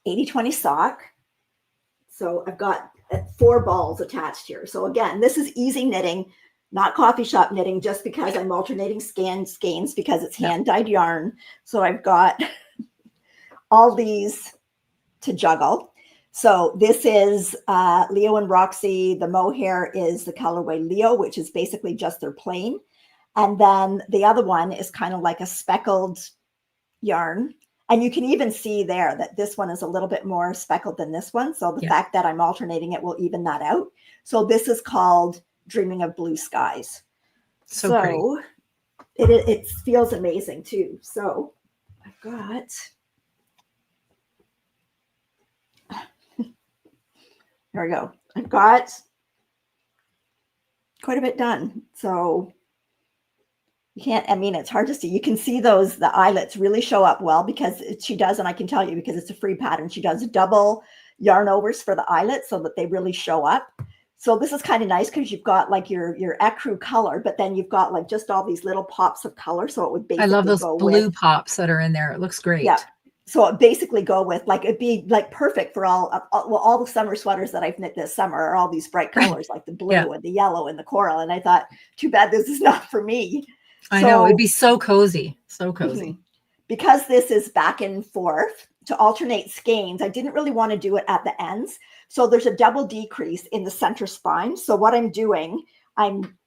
80/20 sock. So I've got 4 balls attached here. So again, this is easy knitting, not coffee shop knitting, just because I'm alternating skeins because it's hand dyed yarn. So I've got all these to juggle. So this is Leo and Roxy. The mohair is the colorway Leo, which is basically just their plain. And then the other one is kind of like a speckled yarn. And you can even see there that this one is a little bit more speckled than this one. So the fact that I'm alternating it will even that out. So this is called Dreaming of Blue Skies. So it feels amazing too. So I've got, there we go. I've got quite a bit done. So you can't, I mean, it's hard to see. You can see the eyelets really show up well, because she does, and I can tell you because it's a free pattern, she does double yarn overs for the eyelets so that they really show up. So this is kind of nice because you've got like your ecru color, but then you've got like just all these little pops of color. So it would basically, I love those blue pops that are in there. It looks great. Yeah. So it basically go with, like, it'd be like perfect for all the summer sweaters that I've knit this summer are all these bright colors, like the blue and the yellow and the coral. And I thought, too bad this is not for me. I know, it'd be so cozy, so cozy. Because this is back and forth to alternate skeins, I didn't really want to do it at the ends. So there's a double decrease in the center spine. So what I'm doing, I'm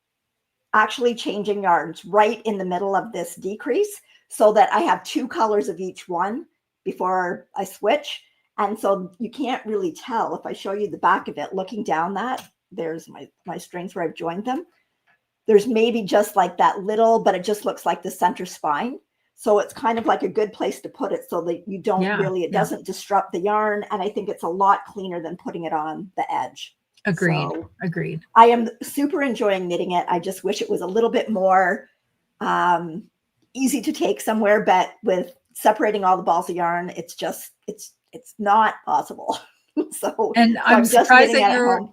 actually changing yarns right in the middle of this decrease so that I have 2 colors of each one before I switch. And so you can't really tell if I show you the back of it, looking down that, there's my strings where I've joined them. There's maybe just like that little, but it just looks like the center spine. So it's kind of like a good place to put it so that you don't it doesn't disrupt the yarn. And I think it's a lot cleaner than putting it on the edge. Agreed. So Agreed. I am super enjoying knitting it. I just wish it was a little bit more easy to take somewhere, but with separating all the balls of yarn, it's not possible. And I'm surprised that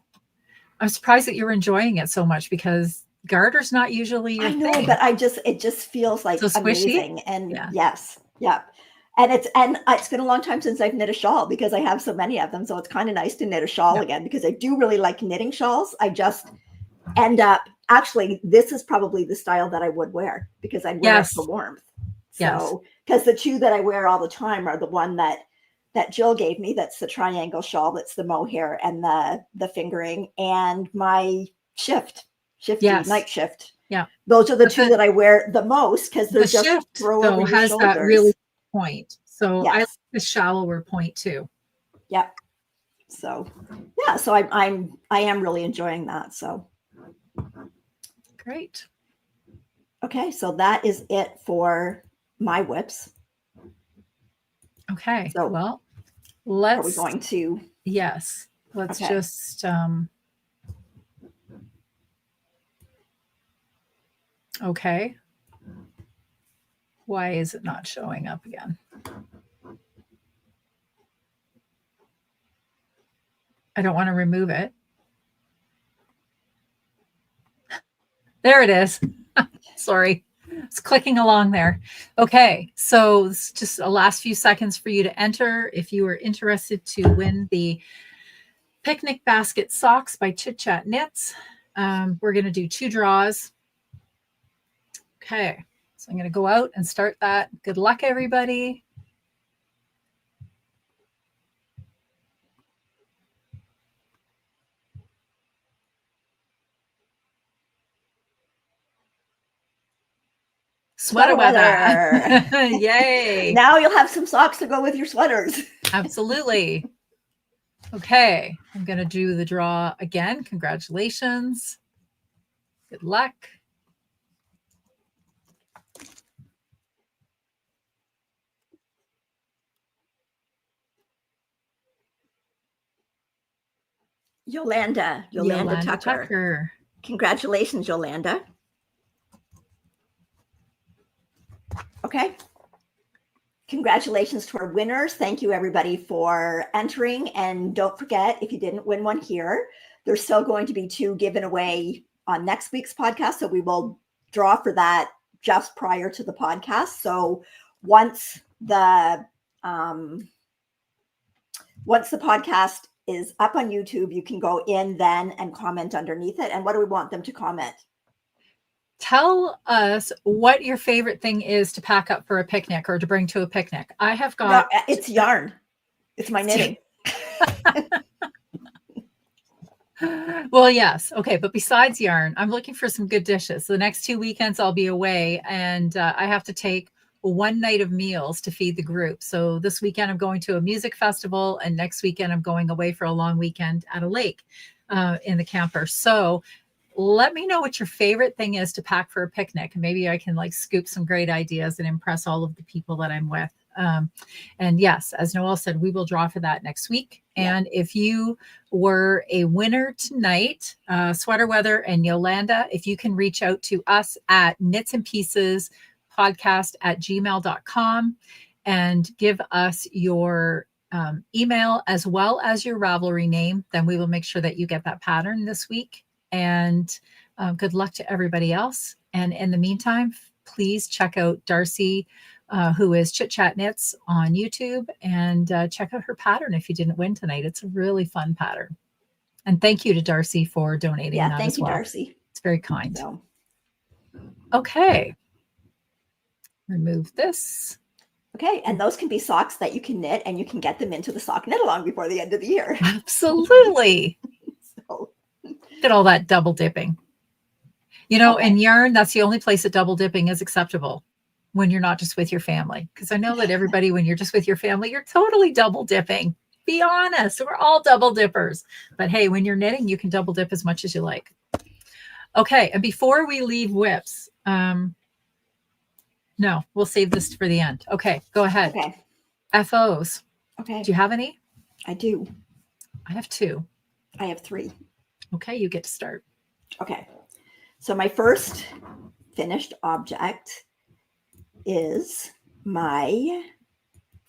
I'm surprised that you're enjoying it so much, because garter's not usually your thing. I know, but it just feels like so amazing. And yes. And it's been a long time since I've knit a shawl, because I have so many of them. So it's kind of nice to knit a shawl again, because I do really like knitting shawls. I just end up, actually, this is probably the style that I would wear, because I'd wear it for warmth. So, because the 2 that I wear all the time are the one that Jill gave me. That's the triangle shawl. That's the mohair and the fingering, and my shifty night shift. Yeah. Those are the 2 that I wear the most, because they're just shift, throw over your has shoulders. That really point. So I like the shallower point too. Yep. So so I am really enjoying that. So great. Okay, so that is it for my whips. Okay. So well, are we let's, going to? yes, let's Okay. just, okay. Why is it not showing up again? I don't want to remove it. There it is. Sorry. It's clicking along there. Okay. So it's just a last few seconds for you to enter. If you are interested to win the picnic basket socks by KnitChat Knits, we're going to do 2 draws. Okay. So I'm going to go out and start that. Good luck, everybody. Sweater weather. Yay. Now you'll have some socks to go with your sweaters. Absolutely. Okay. I'm going to do the draw again. Congratulations. Good luck. Yolanda Tucker. Congratulations, Yolanda. Okay. Congratulations to our winners. Thank you, everybody, for entering. And don't forget, if you didn't win one here, there's still going to be 2 given away on next week's podcast. So we will draw for that just prior to the podcast. So once the podcast is up on YouTube, you can go in then and comment underneath it. And what do we want them to comment? Tell us what your favorite thing is to pack up for a picnic or to bring to a picnic. I have got... It's yarn. It's my knitting. Well, yes. Okay. But besides yarn, I'm looking for some good dishes. The next 2 weekends I'll be away, and I have to take 1 night of meals to feed the group. So this weekend I'm going to a music festival, and next weekend I'm going away for a long weekend at a lake in the camper. So let me know what your favorite thing is to pack for a picnic. Maybe I can like scoop some great ideas and impress all of the people that I'm with. And yes, as Noelle said, we will draw for that next week. Yeah. And if you were a winner tonight, Sweater Weather and Yolanda, if you can reach out to us at knitsandpiecespodcast@gmail.com and give us your email as well as your Ravelry name, then we will make sure that you get that pattern this week. And good luck to everybody else. And in the meantime, please check out Darcy, who is KnitChat Knits on YouTube, and check out her pattern if you didn't win tonight. It's a really fun pattern. And thank you to Darcy for donating that as well. Thank you, Darcy. It's very kind. So. Okay. Remove this. Okay, and those can be socks that you can knit, and you can get them into the sock knit along before the end of the year. Absolutely. Look at all that double dipping. You know, in yarn, that's the only place that double dipping is acceptable, when you're not just with your family. Because I know that everybody, when you're just with your family, you're totally double dipping. Be honest, we're all double dippers. But hey, when you're knitting, you can double dip as much as you like. Okay, and before we leave whips, no, we'll save this for the end. Okay, go ahead. Okay. FOs. Okay. Do you have any? I do. I have 2. I have 3. Okay, you get to start. Okay. So my first finished object is my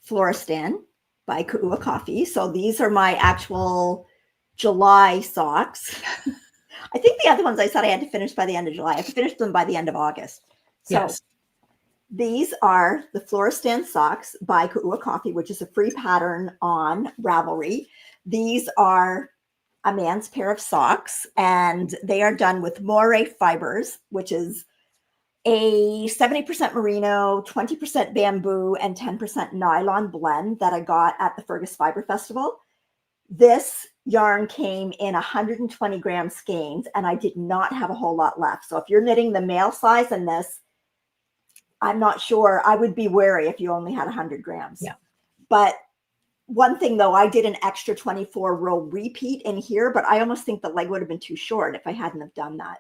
Floristan by Kuua Coffee. So these are my actual July socks. I think the other ones I said I had to finish by the end of July. I have to finish them by the end of August. So yes. These are the Floristan socks by Kuua Coffee, which is a free pattern on Ravelry. These are a man's pair of socks, and they are done with moire fibers, which is a 70% merino, 20% bamboo, and 10% nylon blend that I got at the Fergus Fiber Festival. This yarn came in 120 gram skeins, and I did not have a whole lot left. So if you're knitting the male size in this, I'm not sure. I would be wary if you only had 100 grams. Yeah. But one thing, though, I did an extra 24 row repeat in here, but I almost think the leg would have been too short if I hadn't have done that.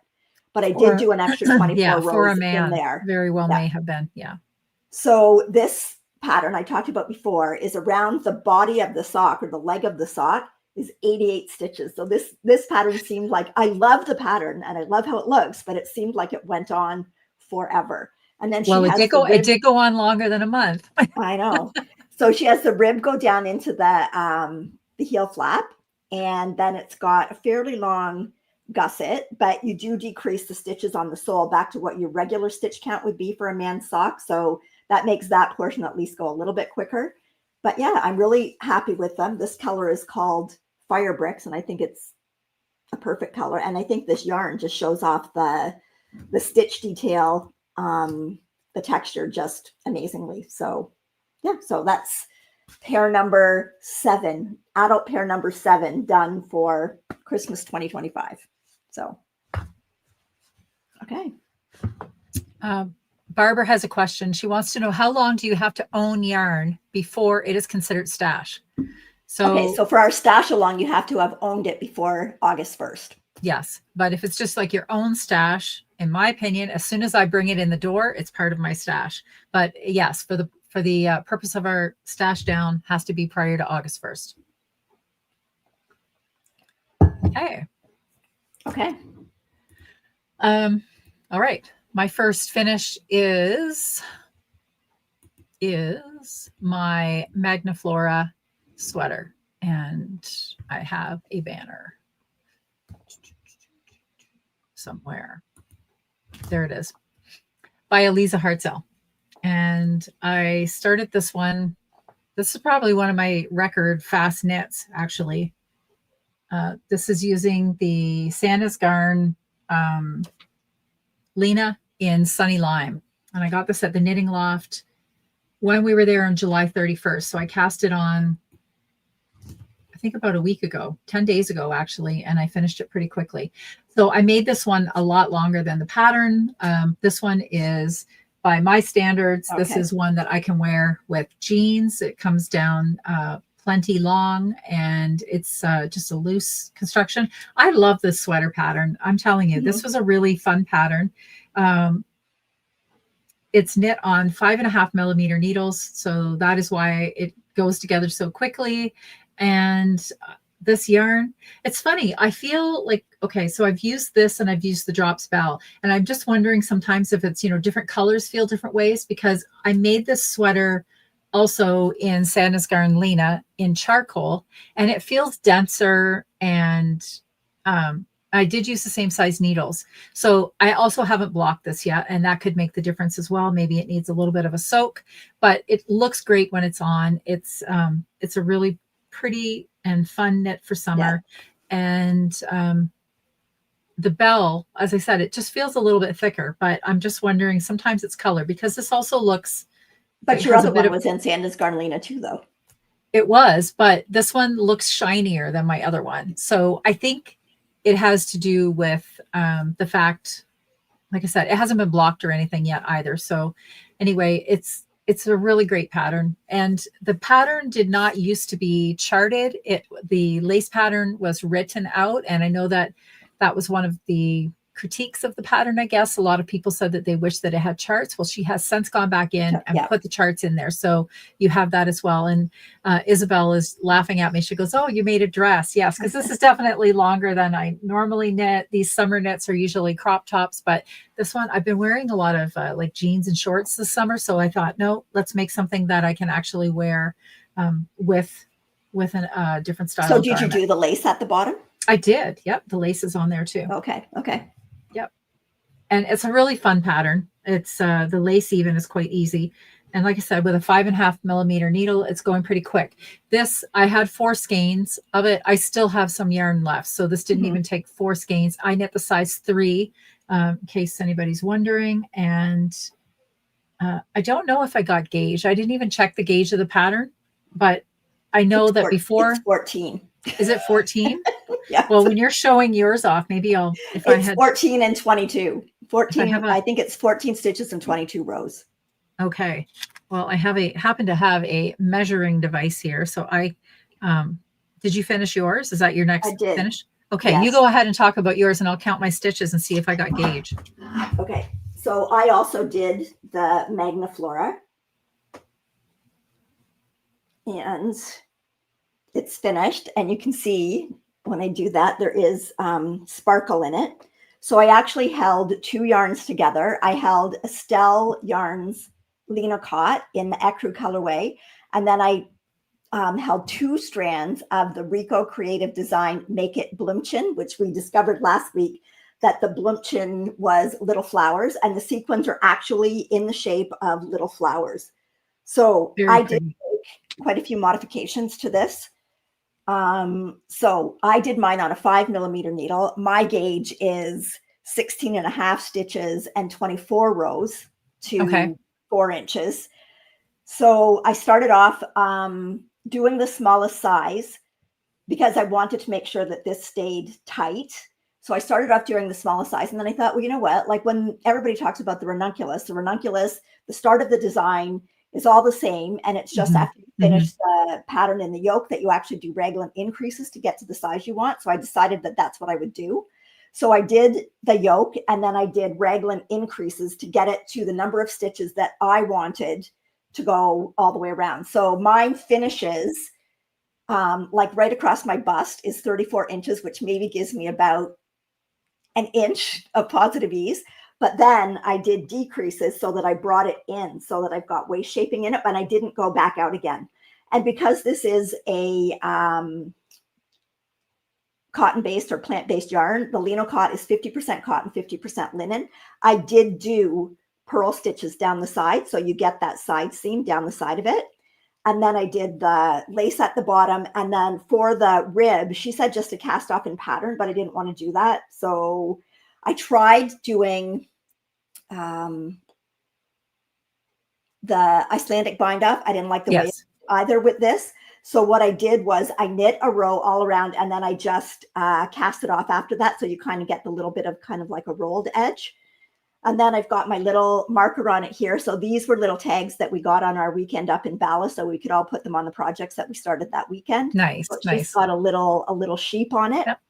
But I did do an extra 24 rows for a man, in there. Very well may have been. Yeah. So this pattern I talked about before is around the body of the sock, or the leg of the sock, is 88 stitches. So this pattern seemed like, I love the pattern and I love how it looks, but it seemed like it went on forever. And then Well, it did go on longer than a month. I know. So she has the rib go down into the heel flap, and then it's got a fairly long gusset, but you do decrease the stitches on the sole back to what your regular stitch count would be for a man's sock. So that makes that portion at least go a little bit quicker. But yeah, I'm really happy with them. This color is called Fire Bricks, and I think it's a perfect color. And I think this yarn just shows off the stitch detail, the texture just amazingly. So yeah, so that's pair number 7, adult pair number 7, done for Christmas 2025. So, okay. Barbara has a question. She wants to know, how long do you have to own yarn before it is considered stash? So for our stash along, you have to have owned it before August 1st. Yes. But if it's just like your own stash, in my opinion, as soon as I bring it in the door, it's part of my stash. But yes, for the purpose of our stash down, has to be prior to August 1st. Okay. Okay. All right. My first finish is my Magnaflora sweater, and I have a banner somewhere. There it is, by Eliza Hartzell. And I started this one. This is probably one of my record fast knits, actually. This is using the Santa's Garn Lena in Sunny Lime. And I got this at the Knitting Loft when we were there on July 31st. So I cast it on, I think about a week ago, 10 days ago, actually, and I finished it pretty quickly. So I made this one a lot longer than the pattern. This one is, by my standards, okay, this is one that I can wear with jeans. It comes down plenty long, and it's just a loose construction. I love this sweater pattern. I'm telling you, this was a really fun pattern. It's knit on 5.5 millimeter needles. So that is why it goes together so quickly. And this yarn, it's funny. I feel like, okay, so I've used this and I've used the drop spell, and I'm just wondering sometimes if it's, different colors feel different ways, because I made this sweater also in Santa's Garn Lena in charcoal, and it feels denser, and I did use the same size needles. So I also haven't blocked this yet, and that could make the difference as well. Maybe it needs a little bit of a soak, but it looks great when it's on. It's a really pretty and fun knit for summer. Yeah. And the bell, as I said, it just feels a little bit thicker, but I'm just wondering, sometimes it's color, because this also looks. But your other one was in Santa's Garn Lena too, though. It was, but this one looks shinier than my other one. So I think it has to do with the fact, like I said, it hasn't been blocked or anything yet either. So anyway, it's a really great pattern. And the pattern did not used to be charted. The lace pattern was written out. And I know that was one of the critiques of the pattern, I guess. A lot of people said that they wish that it had charts. Well, she has since gone back in and put the charts in there. So you have that as well. And Isabel is laughing at me. She goes, "Oh, you made a dress." Yes, because this is definitely longer than I normally knit. These summer knits are usually crop tops, but this one, I've been wearing a lot of like jeans and shorts this summer. So I thought, no, let's make something that I can actually wear with a different style. So did you do the lace at the bottom? I did. Yep. The lace is on there too. Okay. Yep. And it's a really fun pattern. It's the lace even is quite easy. And like I said, with a 5.5 millimeter needle, it's going pretty quick. This, I had 4 skeins of it. I still have some yarn left. So this didn't even take 4 skeins. I knit the size 3, in case anybody's wondering. And I don't know if I got gauge. I didn't even check the gauge of the pattern, but I know that before. It's 14. Is it 14? Yeah. Well, when you're showing yours off, maybe it's 14 and 22. 14. I think it's 14 stitches and 22 rows. Okay. Well, I happen to have a measuring device here. So did you finish yours? Is that your next finish? Okay. Yes. You go ahead and talk about yours, and I'll count my stitches and see if I got gauge. Okay. So I also did the Magnaflora. and it's finished. And you can see when I do that, there is sparkle in it. So I actually held 2 yarns together. I held Estelle Yarns Linacot in the Ecru colorway, and then I held 2 strands of the Rico Creative Design Make It Bloomchen, which we discovered last week that the Bloomchen was little flowers, and the sequins are actually in the shape of little flowers. So I did make quite a few modifications to this. So I did mine on a 5mm needle. My gauge is 16.5 stitches and 24 rows to 4 inches. So I started off doing the smallest size because I wanted to make sure that this stayed tight. So I started off doing the smallest size, and then I thought, well, you know what? Like when everybody talks about the ranunculus, the start of the design is all the same, and it's just after you finish the pattern in the yoke that you actually do raglan increases to get to the size you want. So I decided that that's what I would do. So I did the yoke, and then I did raglan increases to get it to the number of stitches that I wanted to go all the way around. So mine finishes like right across my bust is 34 inches, which maybe gives me about an inch of positive ease. But then I did decreases so that I brought it in so that I've got waist shaping in it, but I didn't go back out again. And because this is a cotton-based or plant-based yarn, the Linacot is 50% cotton, 50% linen. I did do purl stitches down the side, so you get that side seam down the side of it. And then I did the lace at the bottom. And then for the rib, she said just to cast off in pattern, but I didn't want to do that. So I tried doing the Icelandic bind off. I didn't like the way either with this. So what I did was I knit a row all around, and then I just cast it off after that. So you kind of get the little bit of kind of like a rolled edge. And then I've got my little marker on it here. So these were little tags that we got on our weekend up in Bala, so we could all put them on the projects that we started that weekend. Nice, so it's nice. just got a little sheep on it. Yep.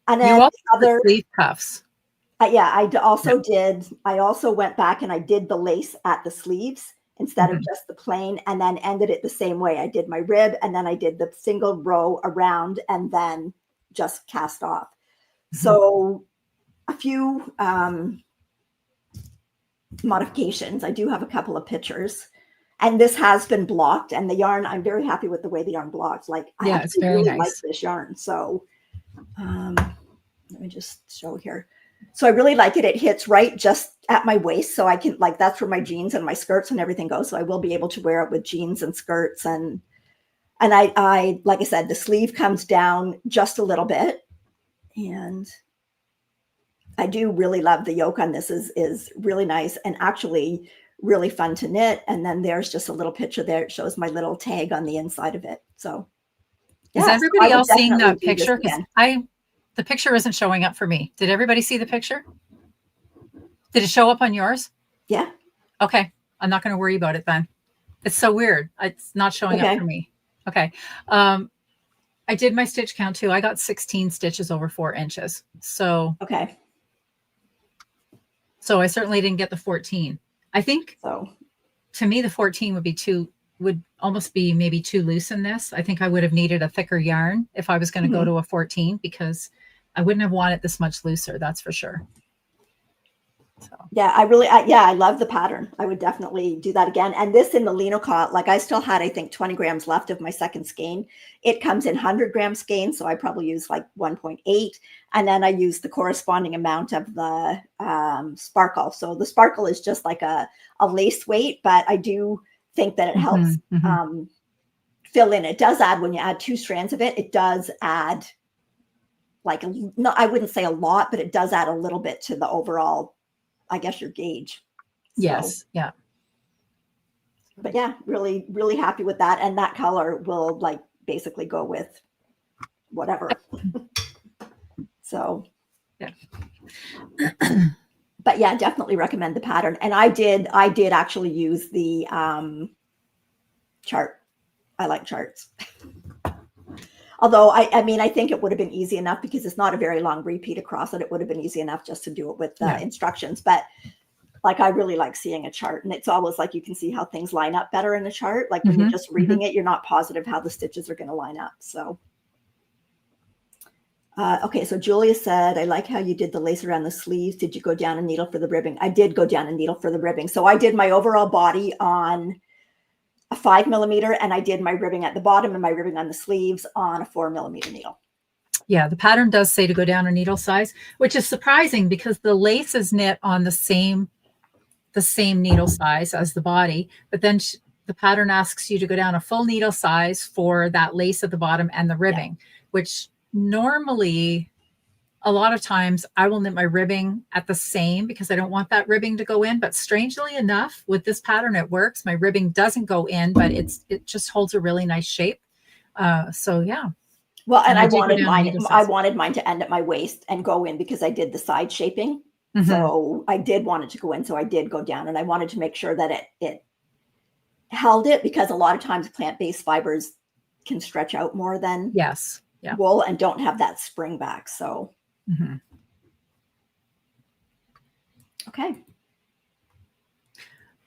And then you also other sleeve cuffs. Yeah, I also did. I also went back and I did the lace at the sleeves instead of just the plain, and then ended it the same way. I did my rib, and then I did the single row around, and then just cast off. So a few modifications. I do have a couple of pictures, and this has been blocked, and the yarn, I'm very happy with the way the yarn blocks. Like, I it's very really nice. like this yarn. So let me just show here. So I really like it. It hits right just at my waist. So I can, like, that's where my jeans and my skirts and everything goes. So I will be able to wear it with jeans and skirts. And I, like I said, the sleeve comes down just a little bit. And I do really love the yoke on this is really nice and actually really fun to knit. And then there's just a little picture there. It shows my little tag on the inside of it. So is everybody else seeing that picture? Because the picture isn't showing up for me. Did everybody see the picture? Did it show up on yours? Yeah. Okay. I'm not going to worry about it then. It's so weird. It's not showing up for me. Okay. I did my stitch count too. I got 16 stitches over 4 inches. So, so I certainly didn't get the 14. I think to me, the 14 would almost be maybe too loose in this. I think I would have needed a thicker yarn if I was going to go to a 14, because I wouldn't have wanted this much looser. That's for sure. So. Yeah, I love the pattern. I would definitely do that again. And this in the Linacot, like I still had, I think 20 grams left of my second skein. It comes in 100-gram skeins. So I probably use like 1.8. And then I use the corresponding amount of the sparkle. So the sparkle is just like a lace weight, but I do think that it helps fill in. It does add, when you add 2 strands of it, it does add like, no, I wouldn't say a lot, but it does add a little bit to the overall, I guess, your gauge. Yes. Yeah. But yeah, really, really happy with that. And that color will like basically go with whatever. So yeah. But yeah, definitely recommend the pattern. And I did actually use the chart. I like charts. Although I mean, I think it would have been easy enough because it's not a very long repeat across it. It would have been easy enough just to do it with the instructions. But like I really like seeing a chart, and it's always like you can see how things line up better in a chart. Like when you're just reading it, you're not positive how the stitches are going to line up. So, okay. So Julia said, I like how you did the lace around the sleeves. Did you go down and needle for the ribbing? I did go down and needle for the ribbing. So I did my overall body on a 5mm, and I did my ribbing at the bottom and my ribbing on the sleeves on a 4mm needle. Yeah, the pattern does say to go down a needle size, which is surprising because the lace is knit on the same needle size as the body, but then the pattern asks you to go down a full needle size for that lace at the bottom and the ribbing, which normally a lot of times I will knit my ribbing at the same because I don't want that ribbing to go in. But strangely enough, with this pattern, it works. My ribbing doesn't go in, but it just holds a really nice shape. So yeah. Well, and I wanted mine to end at my waist and go in because I did the side shaping. So I did want it to go in. So I did go down, and I wanted to make sure that it held it, because a lot of times plant-based fibers can stretch out more than wool and don't have that spring back. So,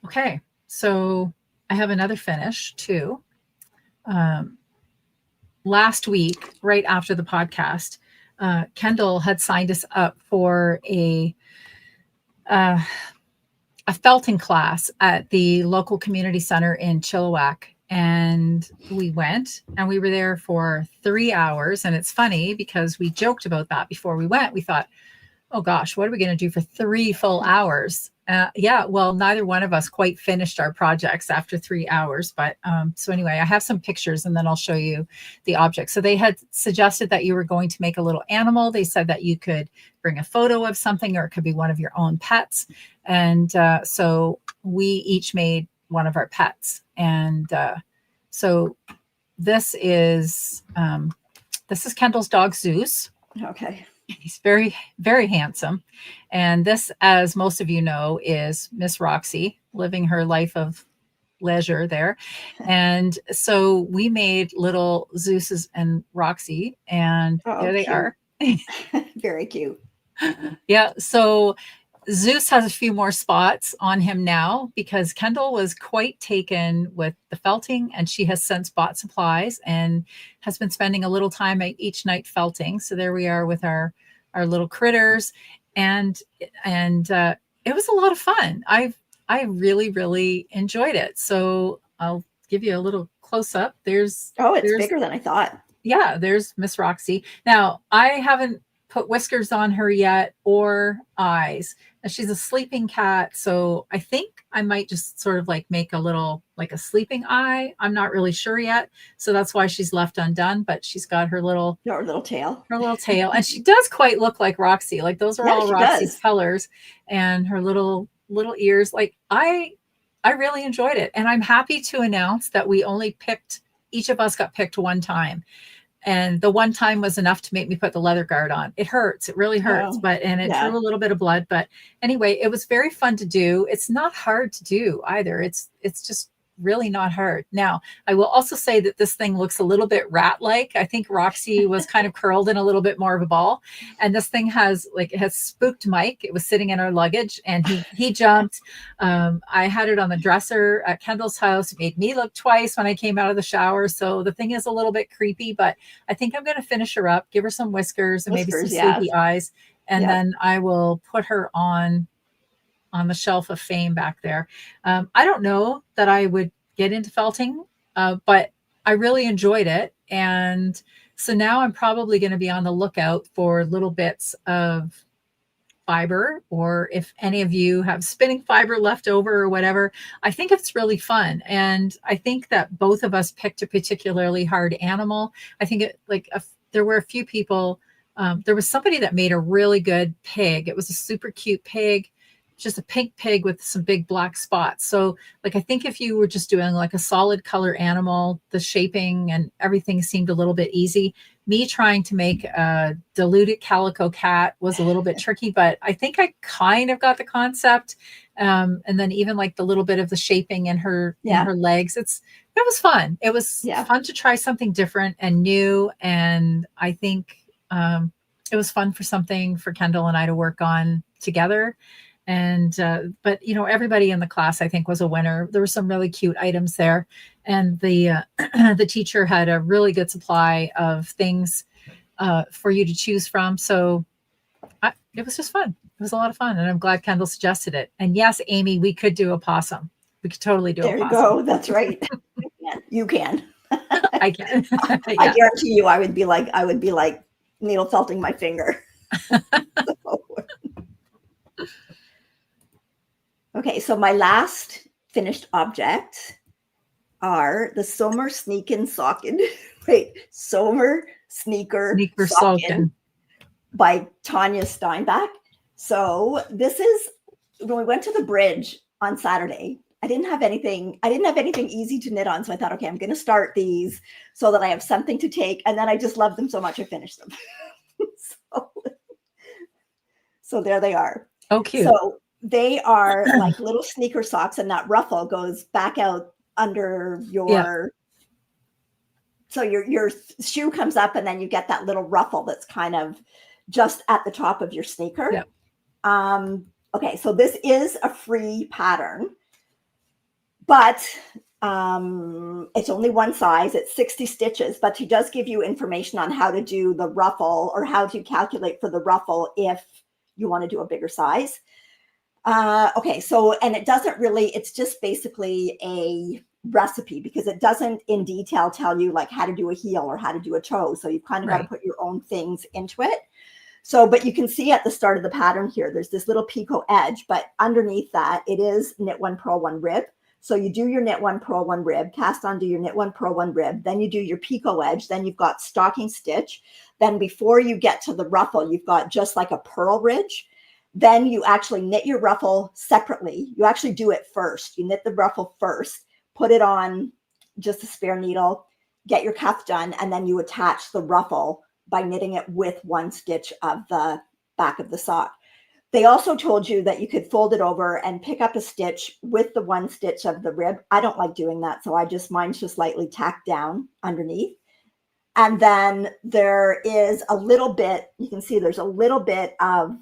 Okay. So I have another finish too. Last week, right after the podcast, Kendall had signed us up for a felting class at the local community center in Chilliwack. And we went, and we were there for 3 hours. And it's funny because we joked about that before we went. We thought, oh gosh, what are we going to do for 3 full hours? Well, neither one of us quite finished our projects after 3 hours. But so anyway, I have some pictures and then I'll show you the object. So they had suggested that you were going to make a little animal. They said that you could bring a photo of something, or it could be one of your own pets. And so we each made one of our pets. And so this is Kendall's dog, Zeus. Okay. He's very, very handsome. And this, as most of you know, is Miss Roxy living her life of leisure there. And so we made little Zeus's and Roxy, and there they are. Very cute. Yeah. So Zeus has a few more spots on him now because Kendall was quite taken with the felting, and she has since bought supplies and has been spending a little time each night felting. So there we are with our little critters, and it was a lot of fun. I really, really enjoyed it. So I'll give you a little close up. There's bigger than I thought. Yeah, there's Miss Roxy. Now I haven't put whiskers on her yet or eyes. She's a sleeping cat, so I think I might just sort of like make a little, like a sleeping eye. I'm not really sure yet, so that's why she's left undone. But she's got her little tail, and she does quite look like Roxy. Like those are all Roxy's colors, and her little ears. Like I really enjoyed it, and I'm happy to announce that we only each of us got picked one time. And the one time was enough to make me put the leather guard on. It hurts. It really hurts. And it drew a little bit of blood. But anyway, it was very fun to do. It's not hard to do either. It's just really not hard. Now, I will also say that this thing looks a little bit rat-like. I think Roxy was kind of curled in a little bit more of a ball. And this thing it has spooked Mike. It was sitting in our luggage and he jumped. I had it on the dresser at Kendall's house. It made me look twice when I came out of the shower. So the thing is a little bit creepy, but I think I'm going to finish her up, give her some whiskers and maybe some sleepy eyes. And then I will put her on the shelf of fame back there. I don't know that I would get into felting, but I really enjoyed it. And so now I'm probably going to be on the lookout for little bits of fiber, or if any of you have spinning fiber left over or whatever. I think it's really fun. And I think that both of us picked a particularly hard animal. I think there were a few people. There was somebody that made a really good pig. It was a super cute pig, just a pink pig with some big black spots. So I think if you were just doing like a solid color animal, the shaping and everything seemed a little bit easy. Me trying to make a diluted calico cat was a little bit tricky, but I think I kind of got the concept. And then even like the little bit of the shaping in her legs, it was fun. It was fun to try something different and new. And I think it was fun for Kendall and I to work on together. And, but, you know, everybody in the class, I think, was a winner. There were some really cute items there. And the, the teacher had a really good supply of things for you to choose from. So it was just fun. It was a lot of fun. And I'm glad Kendall suggested it. And yes, Amy, we could do a possum. We could totally do a There you possum. go. That's right. You can. I can. I Yeah. guarantee you, I would be like needle felting my finger. So. Okay, so my last finished object are the Sommer Sneakin' Socken. Wait, Sommer Sneaker Socken by Tanya Steinbach. So this is when we went to the bridge on Saturday. I didn't have anything easy to knit on. So I thought, okay, I'm going to start these so that I have something to take. And then I just loved them so much, I finished them. So there they are. Oh, cute. So they are like little sneaker socks, and that ruffle goes back out under your, so your shoe comes up, and then you get that little ruffle that's kind of just at the top of your sneaker. Okay, so this is a free pattern, but it's only one size. It's 60 stitches, but he does give you information on how to do the ruffle, or how to calculate for the ruffle if you want to do a bigger size. Okay, so, and it doesn't really, it's just basically a recipe, because it doesn't in detail tell you like how to do a heel or how to do a toe. So you've kind of got to put your own things into it. So, but you can see at the start of the pattern here, there's this little picot edge, but underneath that, it is knit one, purl one, rib. So you do your knit one, purl one, rib, cast on, do your knit one, purl one, rib, then you do your picot edge, then you've got stocking stitch. Then before you get to the ruffle, you've got just like a purl ridge. Then you actually knit your ruffle separately. You actually do it first. You knit the ruffle first, put it on just a spare needle, get your cuff done, and then you attach the ruffle by knitting it with one stitch of the back of the sock. They also told you that you could fold it over and pick up a stitch with the one stitch of the rib. I don't like doing that, so mine's just lightly tacked down underneath. And then there is a little bit, you can see there's a little bit of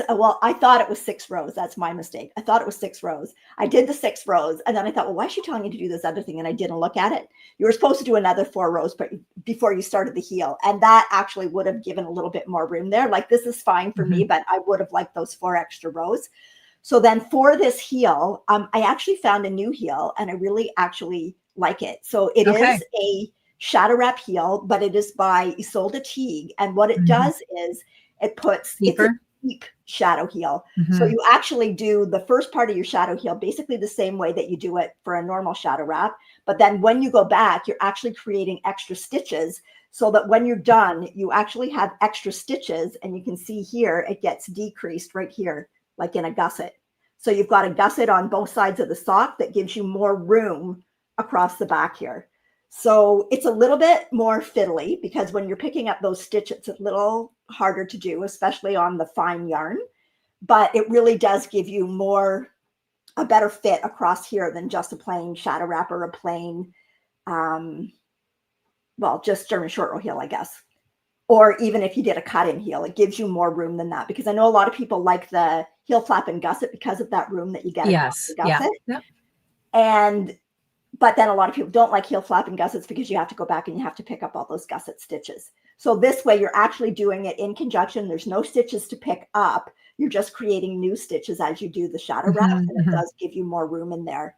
well, I thought it was 6 rows. That's my mistake. I thought it was 6 rows. I did the 6 rows, and then I thought, well, why is she telling you to do this other thing? And I didn't look at it. You were supposed to do another 4 rows, but before you started the heel, and that actually would have given a little bit more room there. Like, this is fine for me, but I would have liked those 4 extra rows. So then for this heel, I actually found a new heel, and I really actually like it. So it is a shadow wrap heel, but it is by Isolde Teague, and what it does is it puts deep shadow heel. So you actually do the first part of your shadow heel basically the same way that you do it for a normal shadow wrap, but then when you go back, you're actually creating extra stitches, so that when you're done, you actually have extra stitches. And you can see here it gets decreased right here, like in a gusset. So you've got a gusset on both sides of the sock that gives you more room across the back here. So it's a little bit more fiddly, because when you're picking up those stitches, it's a little harder to do, especially on the fine yarn, but it really does give you a better fit across here than just a plain shadow wrap or a plain, well, just German short row heel, I guess. Or even if you did a cut-in heel, it gives you more room than that, because I know a lot of people like the heel flap and gusset because of that room that you get across the gusset. But then a lot of people don't like heel flap and gussets because you have to go back and you have to pick up all those gusset stitches. So this way you're actually doing it in conjunction. There's no stitches to pick up. You're just creating new stitches as you do the shadow wrap, and it does give you more room in there.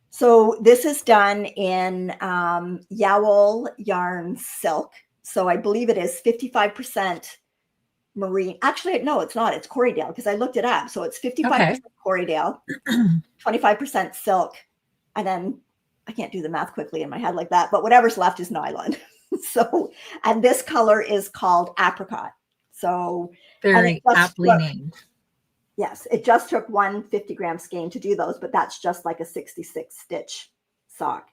So this is done in Yowl Yarn Silk. So I believe it is 55% marine. Actually, no, it's not. It's Corriedale, because I looked it up. So it's 55% Corriedale, 25% silk, and then I can't do the math quickly in my head like that, but whatever's left is nylon. So, and this color is called apricot. So very aptly named. Yes, it just took one 50-gram skein to do those, but that's just like a 66 stitch sock.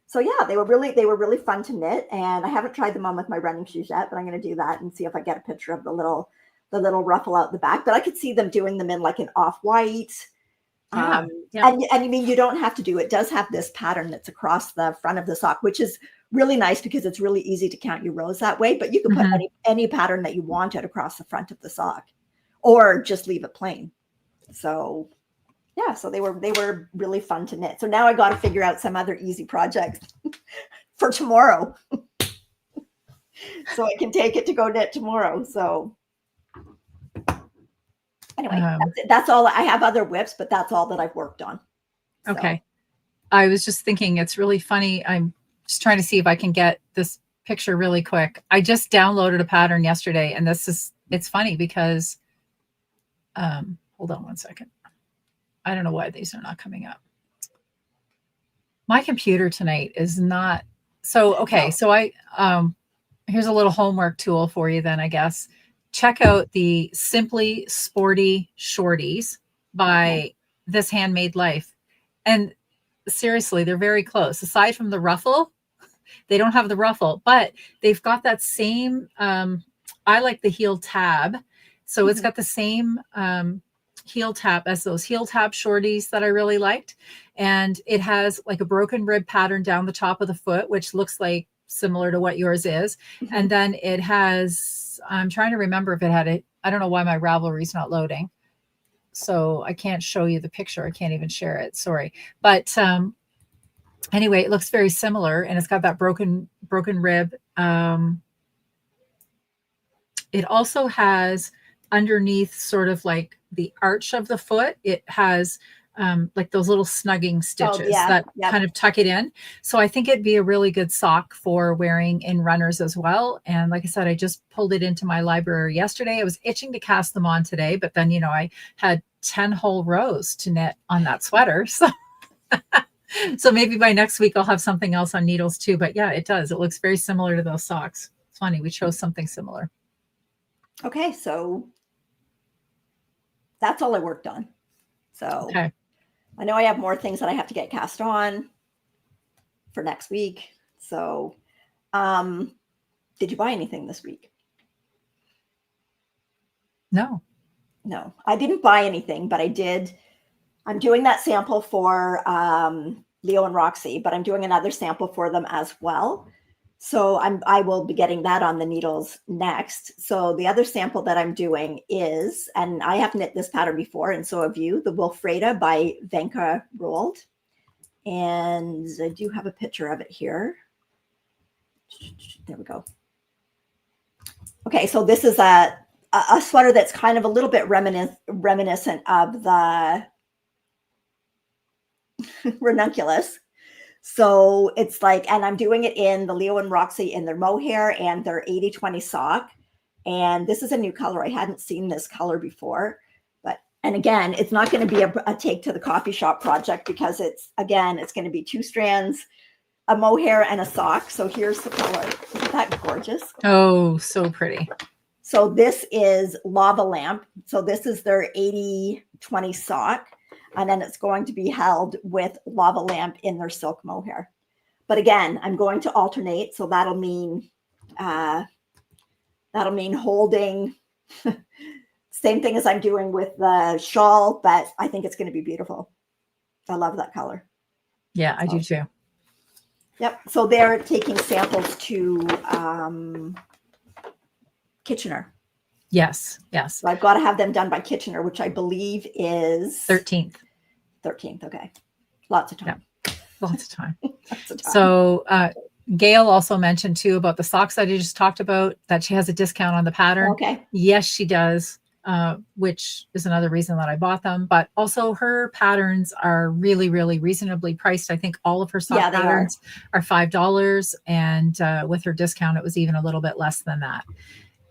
So yeah, they were really fun to knit, and I haven't tried them on with my running shoes yet, but I'm going to do that and see if I get a picture of the little ruffle out the back. But I could see them doing them in like an off-white. And I mean, you don't have to do it. It does have this pattern that's across the front of the sock, which is really nice because it's really easy to count your rows that way. But you can put any pattern that you wanted across the front of the sock, or just leave it plain. So yeah, so they were really fun to knit. So now I got to figure out some other easy projects for tomorrow. So I can take it to go knit tomorrow. So anyway, that's all. I have other whips, but that's all that I've worked on. So. Okay. I was just thinking it's really funny. I'm just trying to see if I can get this picture really quick. I just downloaded a pattern yesterday, and it's funny because, hold on one second. I don't know why these are not coming up. My computer tonight is not. So, okay. So here's a little homework tool for you then, I guess. Check out the Simply Sporty Shorties by This Handmade Life. And seriously, they're very close. Aside from the ruffle, they don't have the ruffle, but they've got that same, I like the heel tab. So it's got the same heel tab as those heel tab shorties that I really liked. And it has like a broken rib pattern down the top of the foot, which looks like similar to what yours is. And then it has, I'm trying to remember if it had it. I don't know why my Ravelry is not loading. So I can't show you the picture. I can't even share it. Sorry. But anyway, it looks very similar, and it's got that broken rib. It also has underneath sort of like the arch of the foot. It has like those little snugging stitches that kind of tuck it in. So I think it'd be a really good sock for wearing in runners as well. And like I said, I just pulled it into my library yesterday. I was itching to cast them on today, but then, I had 10 whole rows to knit on that sweater. So, so maybe by next week I'll have something else on needles too. But yeah, it does. It looks very similar to those socks. It's funny. We chose something similar. Okay. So that's all I worked on. So okay. I know I have more things that I have to get cast on for next week. So, did you buy anything this week? No, I didn't buy anything, but I did. I'm doing that sample for Leo and Roxy, but I'm doing another sample for them as well. So I will be getting that on the needles next. So the other sample that I'm doing is, and I have knit this pattern before, and so have you, the Wilfreda by Venka Rold. And I do have a picture of it here. There we go. Okay, so this is a sweater that's kind of a little bit reminiscent of the ranunculus. So it's like, and I'm doing it in the Leo and Roxy in their mohair and their 80/20 sock. And this is a new color. I hadn't seen this color before. And again, it's not going to be a take to the coffee shop project because it's going to be 2 strands, a mohair and a sock. So here's the color. Isn't that gorgeous? Oh, so pretty. So this is Lava Lamp. So this is their 80/20 sock. And then it's going to be held with Lava Lamp in their silk mohair. But again, I'm going to alternate. So that'll mean holding same thing as I'm doing with the shawl, but I think it's going to be beautiful. I love that color. Yeah, I do too. Yep. So they're taking samples to Kitchener. Yes. So I've got to have them done by Kitchener, which I believe is 13th. Okay. Lots of time. Yeah. Lots of time. So Gail also mentioned too about the socks that I just talked about, that she has a discount on the pattern. Okay. Yes, she does, which is another reason that I bought them. But also her patterns are really, really reasonably priced. I think all of her sock patterns are $5. And with her discount, it was even a little bit less than that.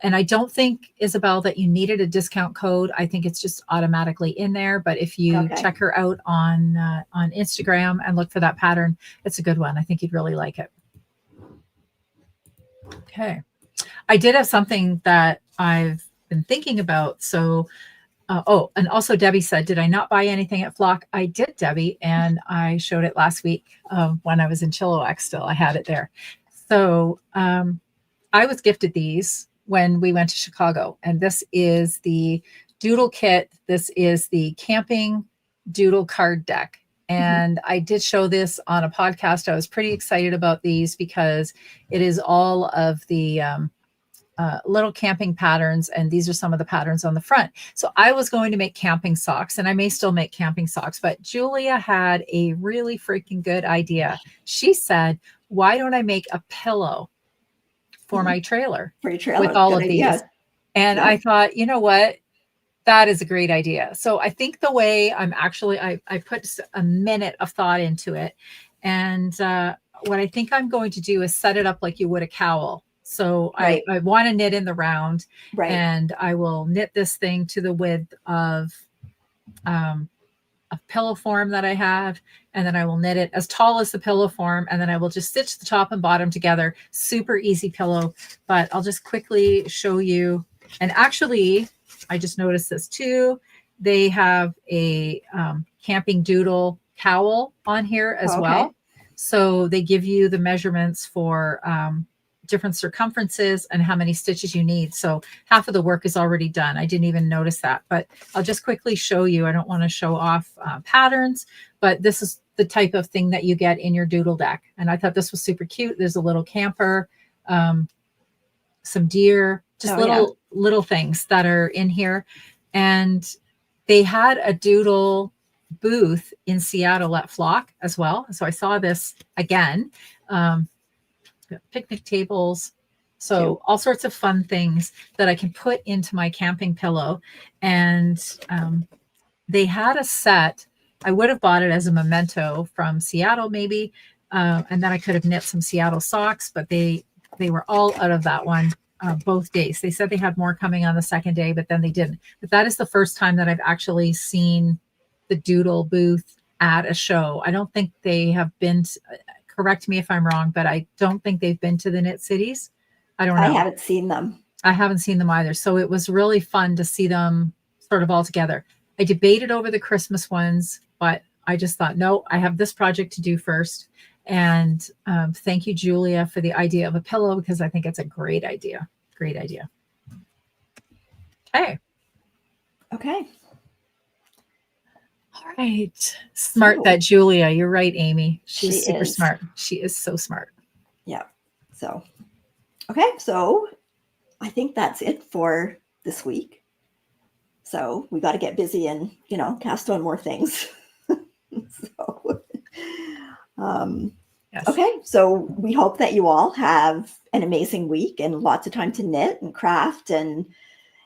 And I don't think, Isabel, that you needed a discount code. I think it's just automatically in there. But if you check her out on Instagram and look for that pattern, it's a good one. I think you'd really like it. Okay. I did have something that I've been thinking about. So, and also Debbie said, did I not buy anything at Flock? I did, Debbie. And I showed it last week when I was in Chilliwack still. I had it there. So I was gifted these when we went to Chicago. And this is the doodle kit. This is the camping doodle card deck. And I did show this on a podcast. I was pretty excited about these because it is all of the little camping patterns, and these are some of the patterns on the front. So I was going to make camping socks, and I may still make camping socks, but Julia had a really freaking good idea. She said, why don't I make a pillow for my trailer For your trailer. with all Good of idea. these? And I thought, you know what? That is a great idea. So I think the way I'm actually, I put a minute of thought into it. And what I think I'm going to do is set it up like you would a cowl. So I want to knit in the round, and I will knit this thing to the width of a pillow form that I have, and then I will knit it as tall as the pillow form, and then I will just stitch the top and bottom together. Super easy pillow, but I'll just quickly show you. And actually, I just noticed this too. They have a camping doodle cowl on here as well. So they give you the measurements for different circumferences and how many stitches you need. So half of the work is already done. I didn't even notice that, but I'll just quickly show you. I don't want to show off patterns, but this is the type of thing that you get in your doodle deck. And I thought this was super cute. There's a little camper, some deer, just little things that are in here. And they had a doodle booth in Seattle at Flock as well. So I saw this again. Picnic tables, so all sorts of fun things that I can put into my camping pillow. And they had a set. I would have bought it as a memento from Seattle maybe, and then I could have knit some Seattle socks, but they were all out of that one both days. They said they had more coming on the second day, but then they didn't. But that is the first time that I've actually seen the doodle booth at a show. I don't think they have been correct me if I'm wrong, but I don't think they've been to the Knit Cities. I don't know. I haven't seen them. I haven't seen them either. So it was really fun to see them sort of all together. I debated over the Christmas ones, but I just thought, no, I have this project to do first. And thank you, Julia, for the idea of a pillow, because I think it's a great idea. Great idea. Okay. Okay. All right. Smart, that Julia. You're right, Amy. She's super smart. She is so smart. Yeah. So, okay. So I think that's it for this week. So we got to get busy and, cast on more things. Yes. Okay. So we hope that you all have an amazing week and lots of time to knit and craft and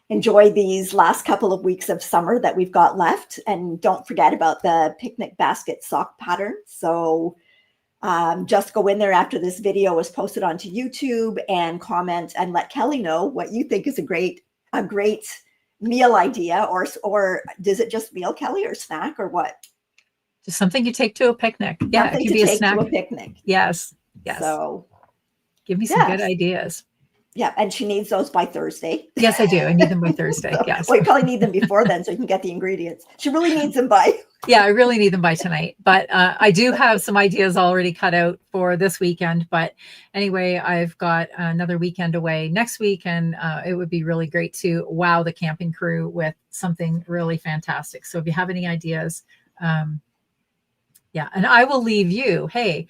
enjoy these last couple of weeks of summer that we've got left. And don't forget about the picnic basket sock pattern. So just go in there after this video is posted onto YouTube and comment and let Kelly know what you think is a great meal idea, or does it just meal, Kelly, or snack, or what? Just something you take to a picnic. Yeah, something it could to be take a snack. to a picnic. Yes. Yes. So give me some good ideas. Yeah, and she needs those by Thursday. Yes, I do. I need them by Thursday. Yes. Well, you probably need them before then so you can get the ingredients. She really needs them by. Yeah, I really need them by tonight. But I do have some ideas already cut out for this weekend. But anyway, I've got another weekend away next week, and it would be really great to wow the camping crew with something really fantastic. So if you have any ideas, yeah, and I will leave you. Hey,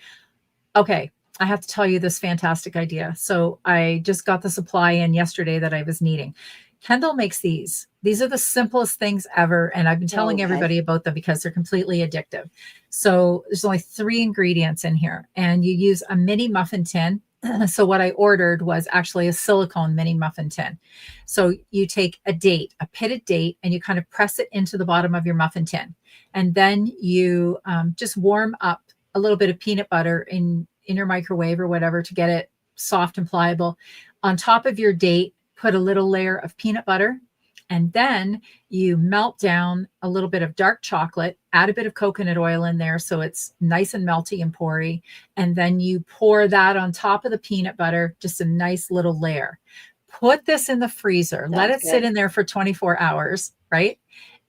okay. I have to tell you this fantastic idea. So I just got the supply in yesterday that I was needing. Kendall makes these. These are the simplest things ever. And I've been telling everybody about them because they're completely addictive. So there's only 3 ingredients in here, and you use a mini muffin tin. So what I ordered was actually a silicone mini muffin tin. So you take a date, a pitted date, and you kind of press it into the bottom of your muffin tin. And then you just warm up a little bit of peanut butter in your microwave or whatever to get it soft and pliable. On top of your date, put a little layer of peanut butter, and then you melt down a little bit of dark chocolate, add a bit of coconut oil in there so it's nice and melty and pory, and then you pour that on top of the peanut butter, just a nice little layer. Put this in the freezer, let it sit in there for 24 hours, right?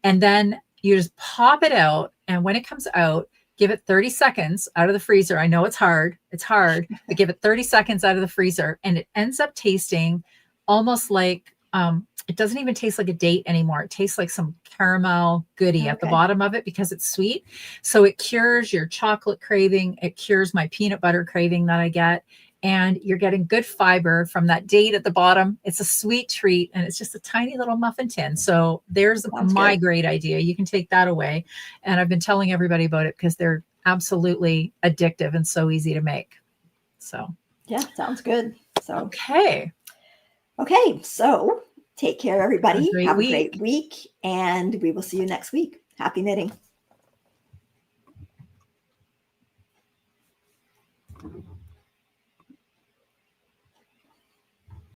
And then you just pop it out, and when it comes out, give it 30 seconds out of the freezer. I know it's hard, but give it 30 seconds out of the freezer, and it ends up tasting almost like, it doesn't even taste like a date anymore. It tastes like some caramel goodie at the bottom of it because it's sweet. So it cures your chocolate craving. It cures my peanut butter craving that I get. and you're getting good fiber from that date at the bottom. It's a sweet treat, and it's just a tiny little muffin tin. So there's my great idea. You can take that away. And I've been telling everybody about it because they're absolutely addictive and so easy to make. So yeah, sounds good. So okay. So take care, everybody. Have a great week, and we will see you next week. Happy knitting.